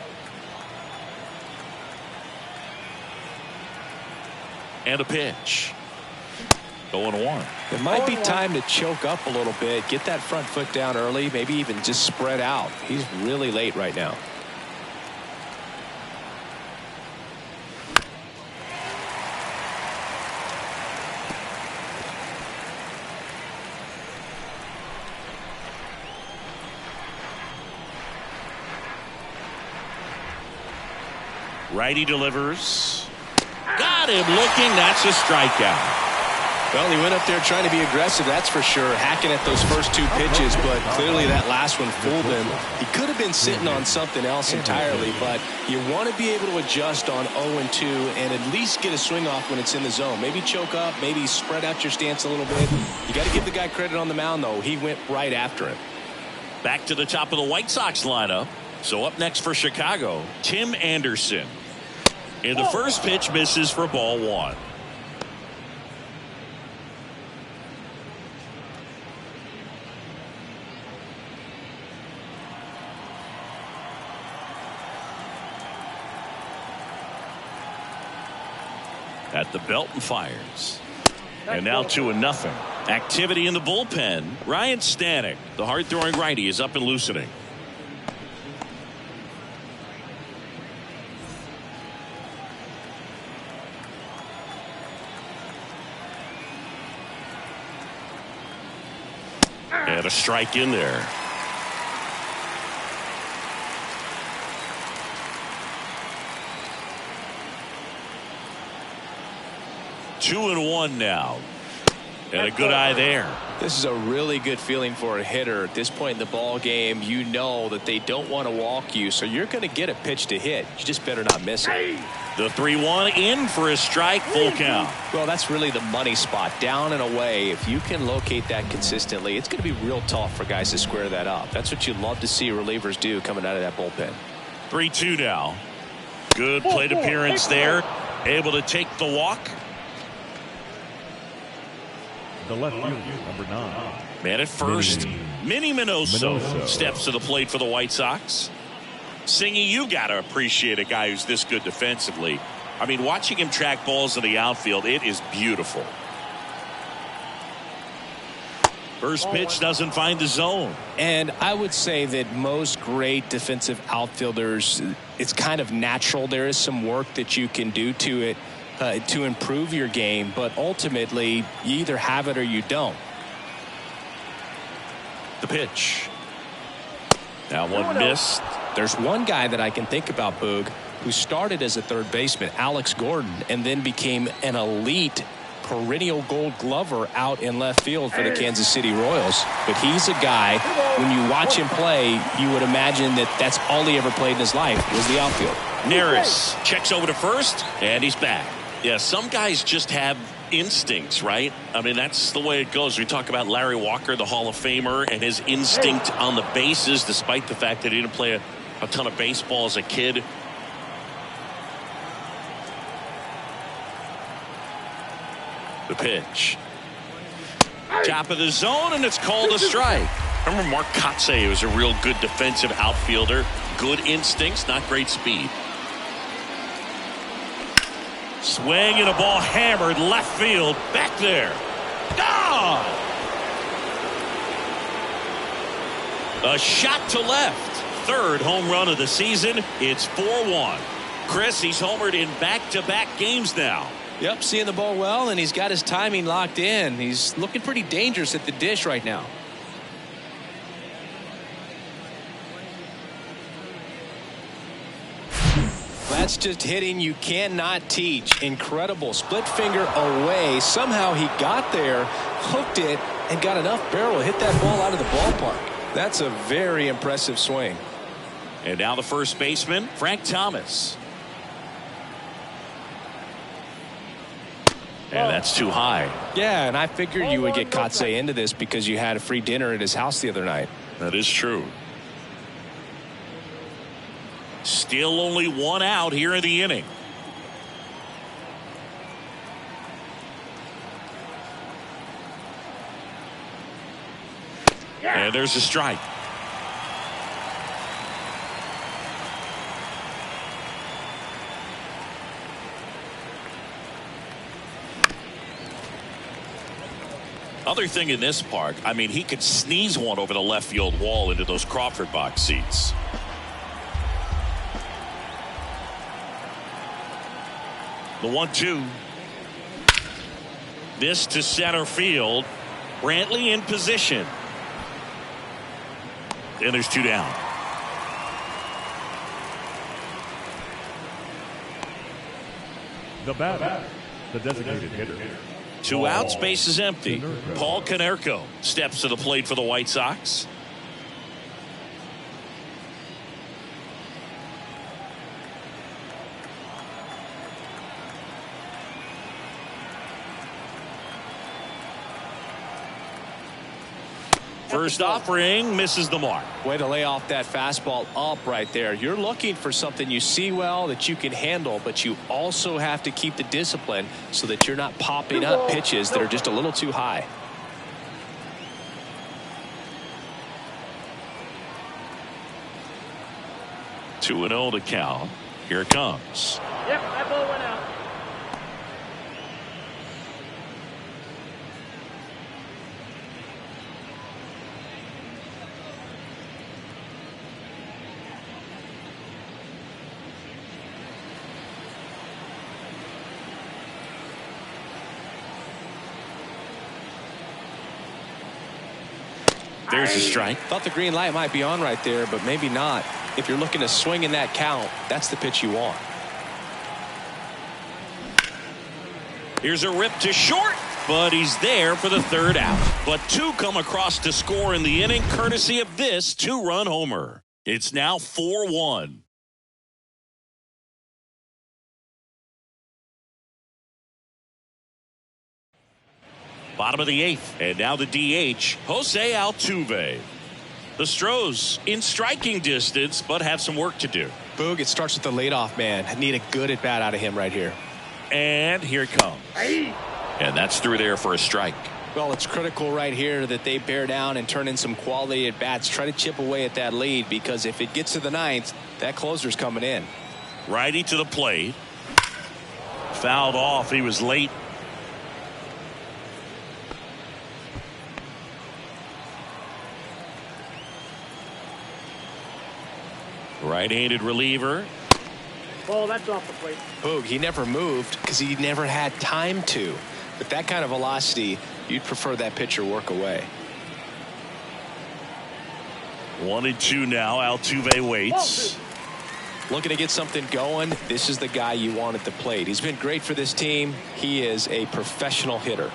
And a pitch. 0-1. It might be time to choke up a little bit, get that front foot down early, maybe even just spread out. He's really late right now. Righty delivers. Got him looking. That's a strikeout. Well, he went up there trying to be aggressive, that's for sure, hacking at those first two pitches, but clearly that last one fooled him. He could have been sitting on something else entirely, but you want to be able to adjust on 0-2 and at least get a swing off when it's in the zone. Maybe choke up, maybe spread out your stance a little bit. You got to give the guy credit on the mound, though. He went right after him. Back to the top of the White Sox lineup. So up next for Chicago, Tim Anderson. And the first pitch misses for ball one. At the belt and fires. And now 2-0. Activity in the bullpen. Ryan Stanek, the hard-throwing righty, is up and loosening. And a strike in there. Two and one now. And a good eye there. This is a really good feeling for a hitter at this point in the ball game. You know that they don't want to walk you, so you're going to get a pitch to hit. You just better not miss it. The 3-1 in for a strike, full count. Well, that's really the money spot, down and away. If you can locate that consistently, it's going to be real tough for guys to square that up. That's what you love to see relievers do coming out of that bullpen. 3-2 now. Good plate appearance there. Able to take the walk. The left fielder, number 9. Man at first. Minnie Minoso steps to the plate for the White Sox. Singy, you got to appreciate a guy who's this good defensively. I mean, watching him track balls in the outfield, it is beautiful. First pitch doesn't find the zone. And I would say that most great defensive outfielders, it's kind of natural. There is some work that you can do to it to improve your game, but ultimately you either have it or you don't. The pitch. Now one missed. There's one guy that I can think about, Boog, who started as a third baseman, Alex Gordon, and then became an elite perennial gold glover out in left field for the Kansas City Royals. But he's a guy, when you watch him play, you would imagine that that's all he ever played in his life was the outfield. Neris checks over to first, and he's back. Yeah, some guys just have instincts, right? I mean, that's the way it goes. We talk about Larry Walker, the Hall of Famer, and his instinct on the bases, despite the fact that he didn't play a ton of baseball as a kid. The pitch. Top of the zone, and it's called a strike. Remember Mark Kotsay was a real good defensive outfielder. Good instincts, not great speed. Swing and a ball hammered left field. Back there. Ah! A shot to left. third home run of the season. It's 4-1. Chris, he's homered in back-to-back games now. Yep, seeing the ball well, and he's got his timing locked in. He's looking pretty dangerous at the dish right now. That's just hitting you cannot teach. Incredible. Split finger away. Somehow he got there, hooked it, and got enough barrel to hit that ball out of the ballpark. That's a very impressive swing. And now the first baseman, Frank Thomas. And that's too high. Yeah, and I figured you would get Kotsay into this because you had a free dinner at his house the other night. That is true. Still only one out here in the inning. And there's a strike. Other thing in this park, I mean, he could sneeze one over the left field wall into those Crawford box seats. The 1-2. This to center field. Brantley in position. And there's two down. The batter, the designated hitter. Two outs, base is empty. Paul Konerko steps to the plate for the White Sox. First offering misses the mark. Way to lay off that fastball up right there. You're looking for something you see well that you can handle, but you also have to keep the discipline so that you're not popping up pitches that are just a little too high. Two and 0 to count. Here it comes. Yep, that ball went out. There's a strike. Thought the green light might be on right there, but maybe not. If you're looking to swing in that count, that's the pitch you want. Here's a rip to short, but he's there for the third out. But two come across to score in the inning, courtesy of this two-run homer. It's now 4-1. Bottom of the eighth, and now the DH, Jose Altuve. The Astros in striking distance, but have some work to do. Boog, it starts with the leadoff man. I need a good at bat out of him right here. And here it comes. And that's through there for a strike. Well, it's critical right here that they bear down and turn in some quality at bats. Try to chip away at that lead, because if it gets to the ninth, that closer's coming in. Righty to the plate. Fouled off. He was late. Right-handed reliever. Oh, that's off the plate. Boog, he never moved because he never had time to. With that kind of velocity, you'd prefer that pitcher work away. 1-2 now. Altuve waits. Looking to get something going. This is the guy you want at the plate. He's been great for this team. He is a professional hitter.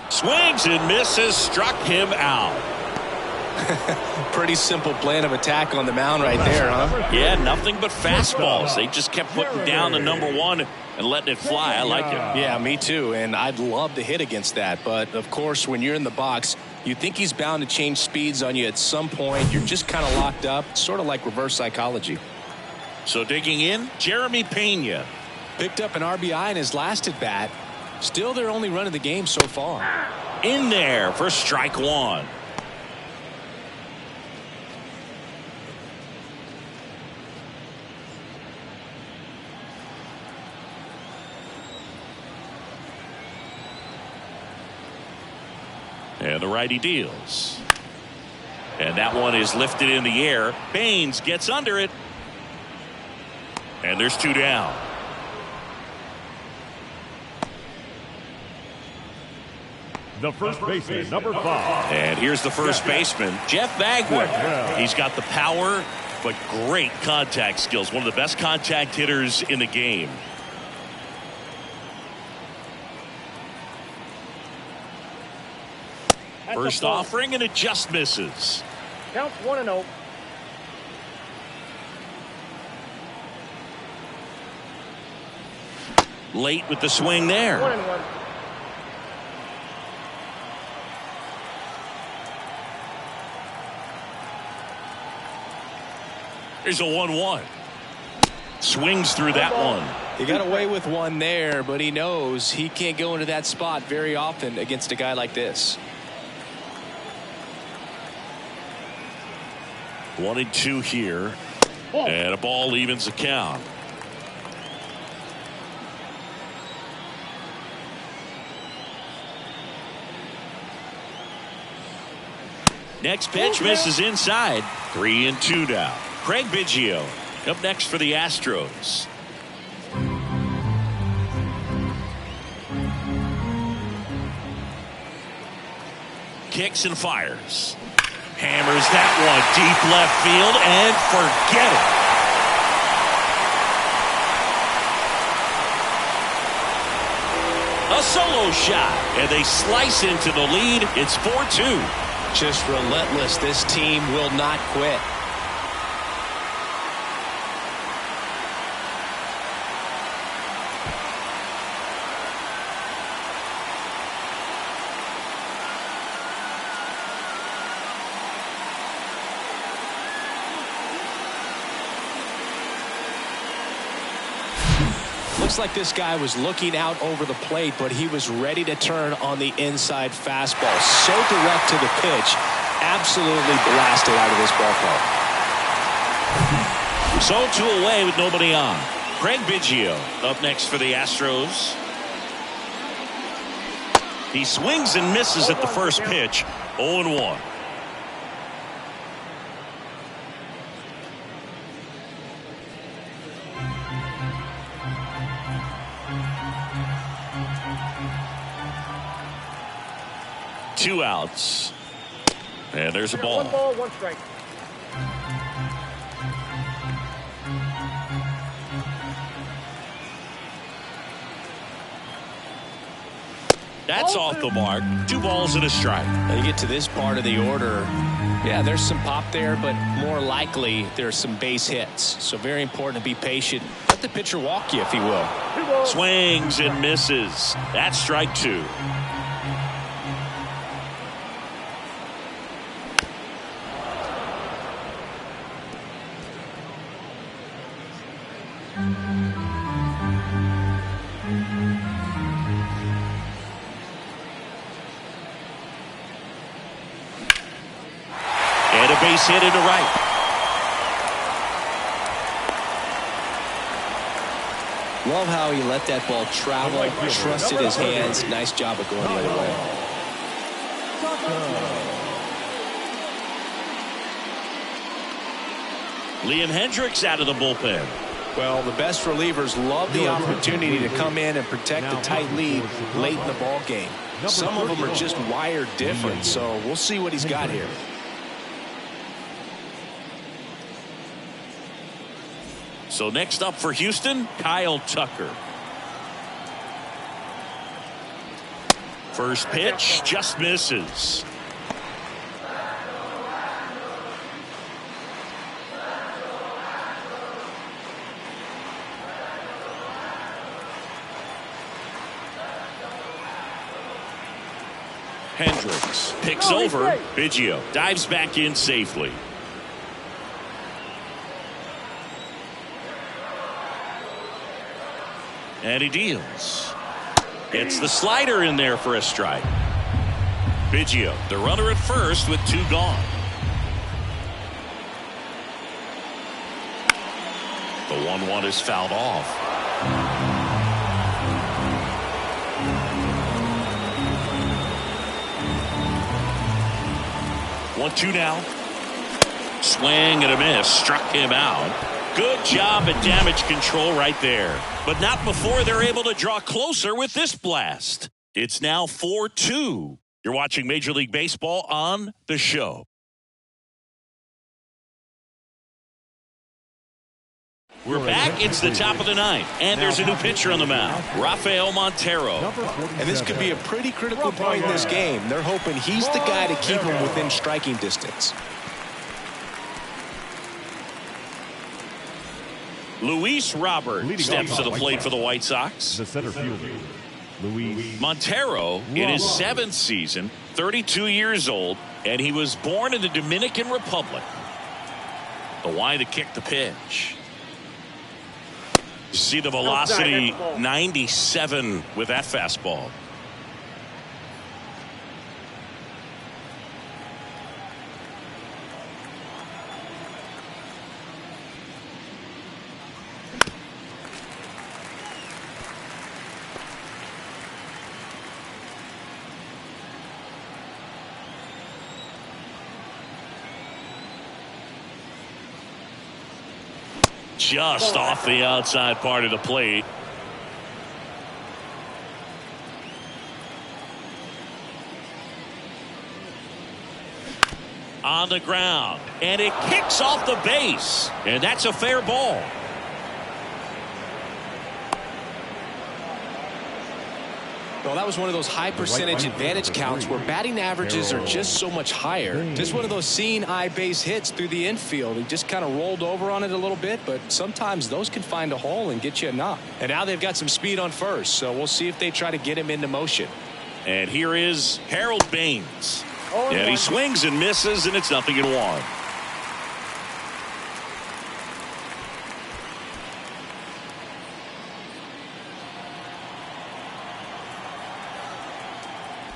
Swings and misses. Struck him out. Pretty simple plan of attack on the mound right there, huh? Yeah, nothing but fastballs. They just kept putting down the number one and letting it fly. I like it. Yeah, me too. And I'd love to hit against that. But, of course, when you're in the box, you think he's bound to change speeds on you at some point. You're just kind of locked up, sort of like reverse psychology. So digging in, Jeremy Pena. Picked up an RBI in his last at bat. Still their only run of the game so far. In there for strike one. And the righty deals. And that one is lifted in the air. Baines gets under it. And there's 2 down. The first baseman, number 5. And here's the first baseman, Jeff Bagwell. He's got the power, but great contact skills. One of the best contact hitters in the game. First offering, and it just misses. Counts 1-0. Late with the swing there. 1-1. Here's a 1-1. Swings through that one. He got away with one there, but he knows he can't go into that spot very often against a guy like this. 1-2 here. And a ball evens the count. Next pitch misses inside. 3-2 now. Craig Biggio up next for the Astros. Kicks and fires. Hammers that one deep left field and forget it. A solo shot, and they slice into the lead. It's 4-2. Just relentless. This team will not quit. Looks like this guy was looking out over the plate, but he was ready to turn on the inside fastball. So direct to the pitch. Absolutely blasted out of this ballpark. So 2 away with nobody on. Craig Biggio up next for the Astros. He swings and misses at the first pitch. 0-1. Two outs. And there's a ball. 1 ball, 1 strike. That's off the mark. 2 balls and a strike. Now you get to this part of the order. Yeah, there's some pop there, but more likely there's some base hits. So very important to be patient. Let the pitcher walk you if he will. Swings and misses. That's strike 2. And a base hit into right. Love how he let that ball travel, trusted his hands. Nice job of going the other way. Liam Hendricks out of the bullpen. Well, the best relievers love the opportunity to come in and protect the tight lead late in the ball game. Some of them are just wired different, so we'll see what he's got here. So next up for Houston, Kyle Tucker. First pitch just misses. Hendricks picks over. Biggio dives back in safely. And he deals. Gets the slider in there for a strike. Biggio, the runner at first with 2 gone. The 1-1 is fouled off. 1-2 now. Swing and a miss. Struck him out. Good job at damage control right there. But not before they're able to draw closer with this blast. It's now 4-2. You're watching Major League Baseball on The Show. We're back. It's the top of the ninth. And there's a new pitcher on the mound, Rafael Montero. And this could be a pretty critical point in this game. They're hoping he's the guy to keep him within striking distance. Luis Robert steps to the plate for the White Sox. The center fielder, Luis Montero in his 7th season, 32 years old, and he was born in the Dominican Republic. The Y to kick the pitch. You see the velocity, 97 with that fastball. Just off the outside part of the plate. On the ground, and it kicks off the base, and that's a fair ball. Well, that was one of those high percentage advantage counts where batting averages are just so much higher. Just one of those seeing eye base hits through the infield. He just kind of rolled over on it a little bit, but sometimes those can find a hole and get you a knock. And now they've got some speed on first, so we'll see if they try to get him into motion. And here is Harold Baines. And he swings and misses, and it's 0-1.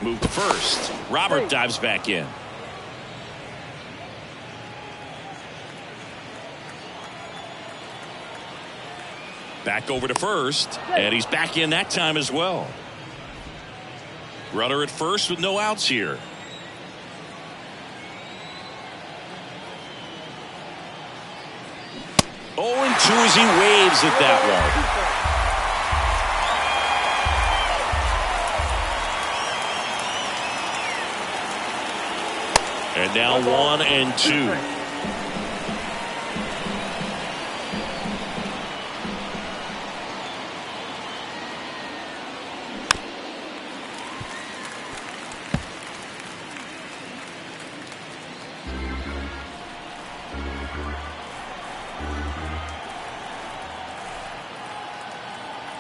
Move to first. Robert dives back in. Back over to first, and he's back in that time as well. Runner at first with no outs here. Oh, and 2 as he waves at that one. And now 1-2.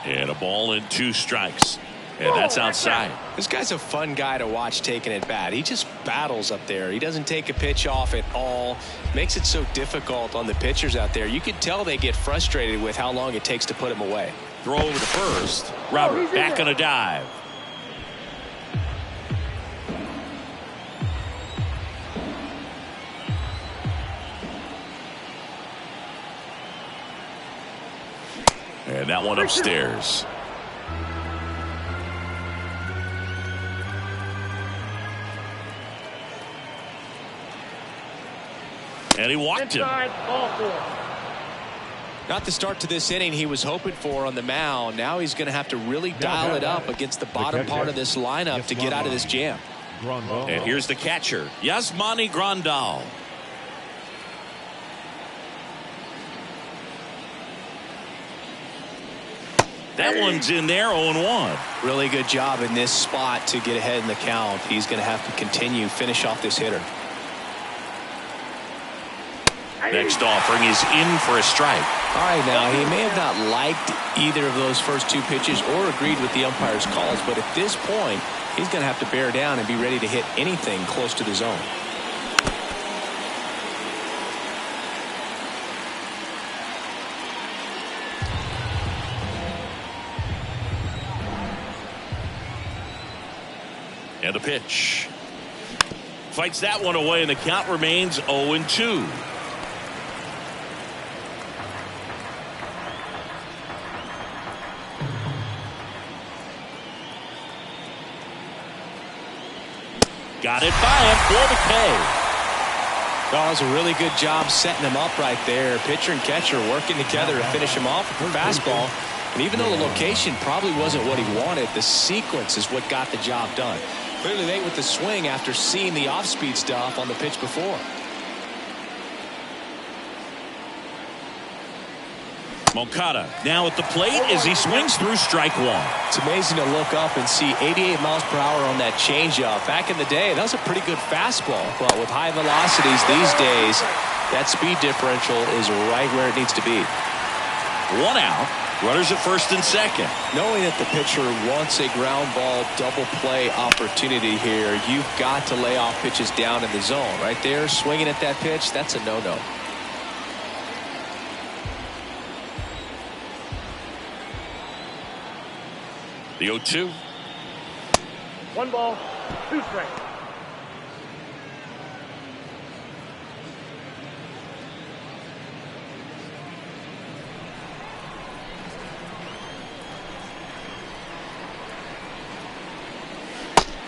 And a ball and 2 strikes. And that's outside. This guy's a fun guy to watch taking at bat. He just battles up there. He doesn't take a pitch off at all. Makes it so difficult on the pitchers out there. You can tell they get frustrated with how long it takes to put him away. Throw over to first. Robert back on a dive. And that one upstairs. And he walked him. Not the start to this inning he was hoping for on the mound. Now he's going to have to really dial it up against the bottom part of this lineup to get out of this jam. And here's the catcher, Yasmani Grandal. That one's in there, 0-1. Really good job in this spot to get ahead in the count. He's going to have to finish off this hitter. Next offering is in for a strike. All right, now he may have not liked either of those first 2 pitches or agreed with the umpire's calls, but at this point, he's going to have to bear down and be ready to hit anything close to the zone. And a pitch. Fights that one away, and the count remains 0-2. Got it by him for the K. Oh, that was a really good job setting him up right there. Pitcher and catcher working together to finish him off with the fastball. And even though the location probably wasn't what he wanted, the sequence is what got the job done. Clearly late with the swing after seeing the off-speed stuff on the pitch before. Moncada now at the plate as he swings through strike one. It's amazing to look up and see 88 miles per hour on that changeup. Back in the day, that was a pretty good fastball. But with high velocities these days, that speed differential is right where it needs to be. One out. Runners at first and second. Knowing that the pitcher wants a ground ball double play opportunity here, you've got to lay off pitches down in the zone. Right there, swinging at that pitch, that's a no-no. The 0-2. 1 ball, 2 strikes.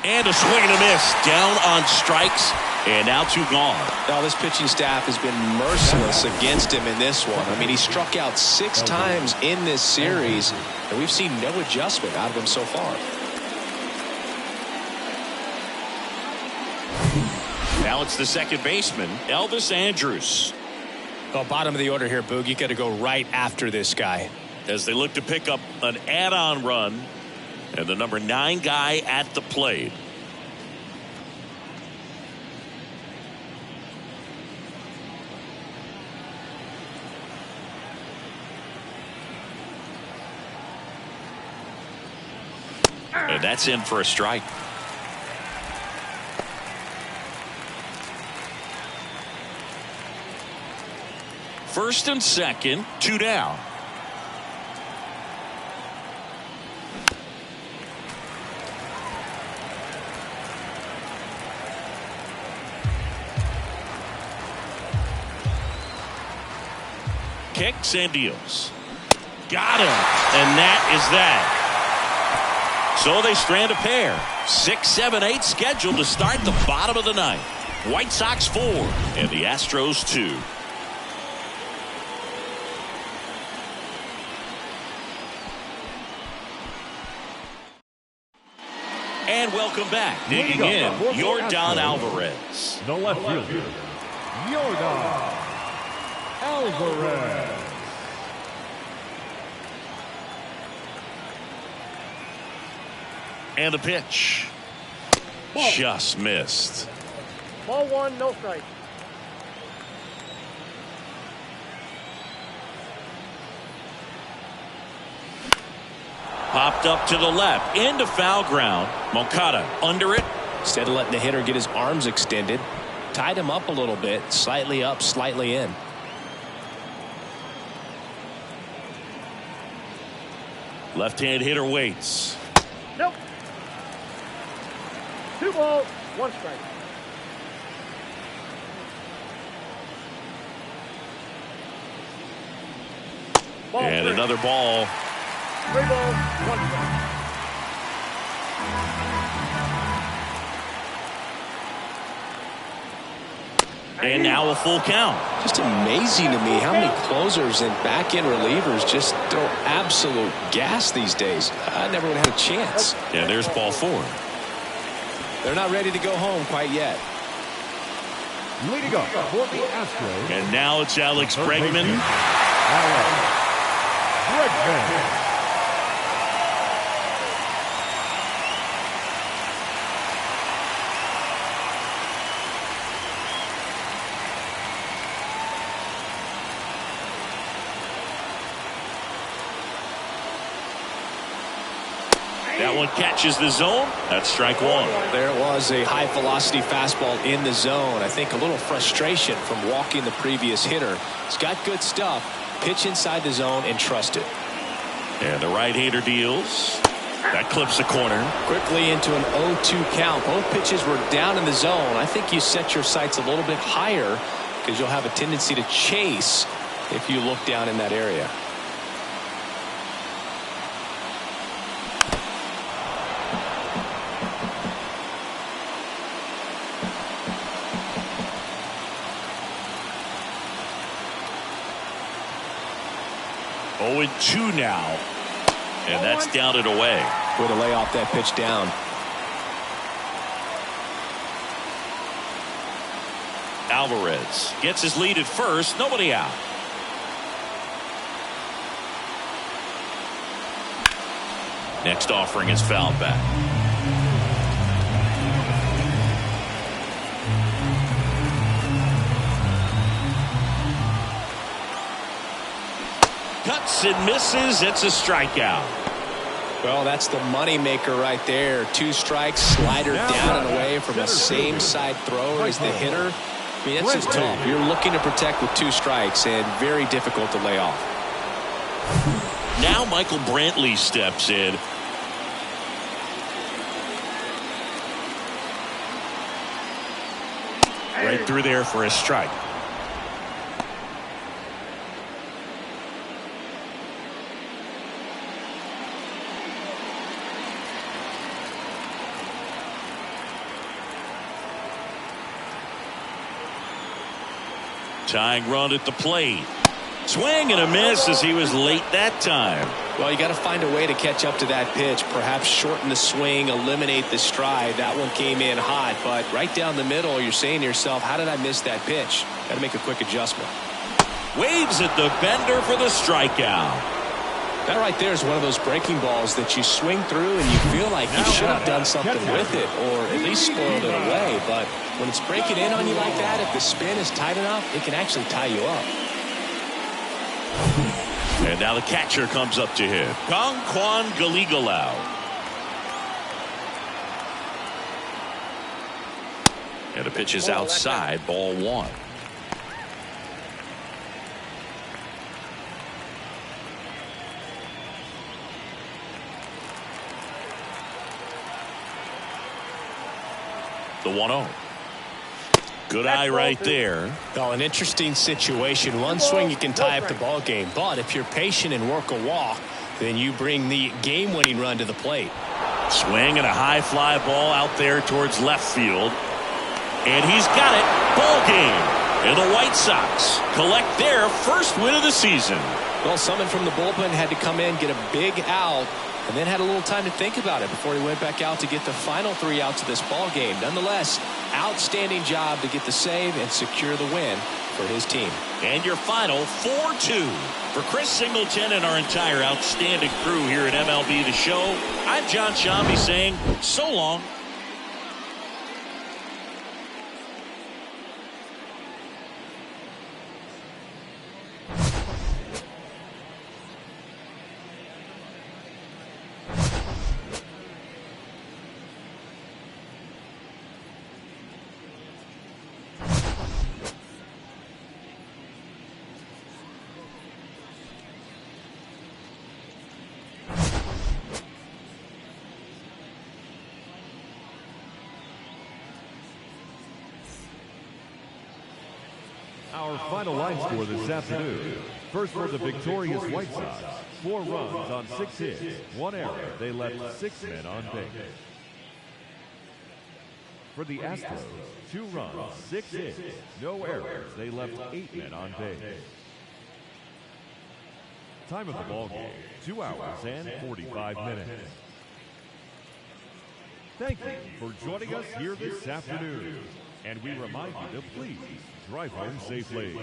And a swing and a miss. Down on strikes. And now 2 gone. Now this pitching staff has been merciless against him in this one. I mean, he struck out 6 times in this series, and we've seen no adjustment out of him so far. Now it's the second baseman, Elvis Andrus. Well, bottom of the order here, Boog. You got to go right after this guy. As they look to pick up an add-on run. And the number 9 guy at the plate. And that's in for a strike. First and second, 2 down. Kicks and deals. Got him. And that is that. So they strand a pair. 6, 7, 8 scheduled to start the bottom of the ninth. White Sox 4 and the Astros 2. And welcome back. Digging in, Yordan Alvarez. The left fielder, Yordan Alvarez. And the pitch. Just missed. Ball 1, no strike. Popped up to the left, into foul ground. Moncada under it. Instead of letting the hitter get his arms extended, tied him up a little bit, slightly up, slightly in. Left-hand hitter waits. Nope. 2 balls, 1 strike. Ball And 3. another ball. 3 balls, 1 strike. And now a full count. Just amazing to me how many closers and back-end relievers just throw absolute gas these days. I never would have had a chance. And there's ball 4. They're not ready to go home quite yet. Leading up for the Astros. And now it's Alex Bregman. Alex Bregman. That one catches the zone. That's strike 1. There was a high velocity fastball in the zone. I think a little frustration from walking the previous hitter. He's got good stuff. Pitch inside the zone and trust it. And the right-hander deals. That clips the corner. Quickly into an 0-2 count. Both pitches were down in the zone. I think you set your sights a little bit higher because you'll have a tendency to chase if you look down in that area. 0-2 now. And that's down and away. Way to lay off that pitch down. Alvarez gets his lead at first. Nobody out. Next offering is fouled back. Cuts and misses. It's a strikeout. Well, that's the money maker right there. 2 strikes, slider down and away from a same side thrower as the hitter. I mean, that's just tough. You're looking to protect with 2 strikes and very difficult to lay off. Now Michael Brantley steps in. Right through there for a strike. Tying run at the plate. Swing and a miss as he was late that time. Well, you got to find a way to catch up to that pitch. Perhaps shorten the swing, eliminate the stride. That one came in hot, but right down the middle, you're saying to yourself, how did I miss that pitch? Got to make a quick adjustment. Waves at the bender for the strikeout. That right there is one of those breaking balls that you swing through and you feel like you should have done something with it or at least spoiled it away. But when it's breaking in on you like that, if the spin is tight enough, it can actually tie you up. And now the catcher comes up to him. Kwan Galigalau. And the pitch is outside, ball 1. The 1-0. Good eye right there. Well, an interesting situation. One swing you can tie up the ball game, but if you're patient and work a walk, then you bring the game-winning run to the plate. Swing and a high fly ball out there towards left field. And he's got it. Ball game. And the White Sox collect their first win of the season. Well, someone from the bullpen had to come in, get a big out, and then had a little time to think about it before he went back out to get the final 3 outs of this ball game. Nonetheless, outstanding job to get the save and secure the win for his team. And your final 4-2 for Chris Singleton and our entire outstanding crew here at MLB The Show. I'm John Shambi saying so long. Our final line score this afternoon. First for the victorious White Sox, 4 runs on 6 hits, 1 error. They left 6 men on base. For the Astros, 2 runs, 6 hits, no errors. They left 8 men on base. Time of the ball game, 2 hours and 45 minutes. Thank you for joining us here this afternoon. And we remind you to please drive home safely.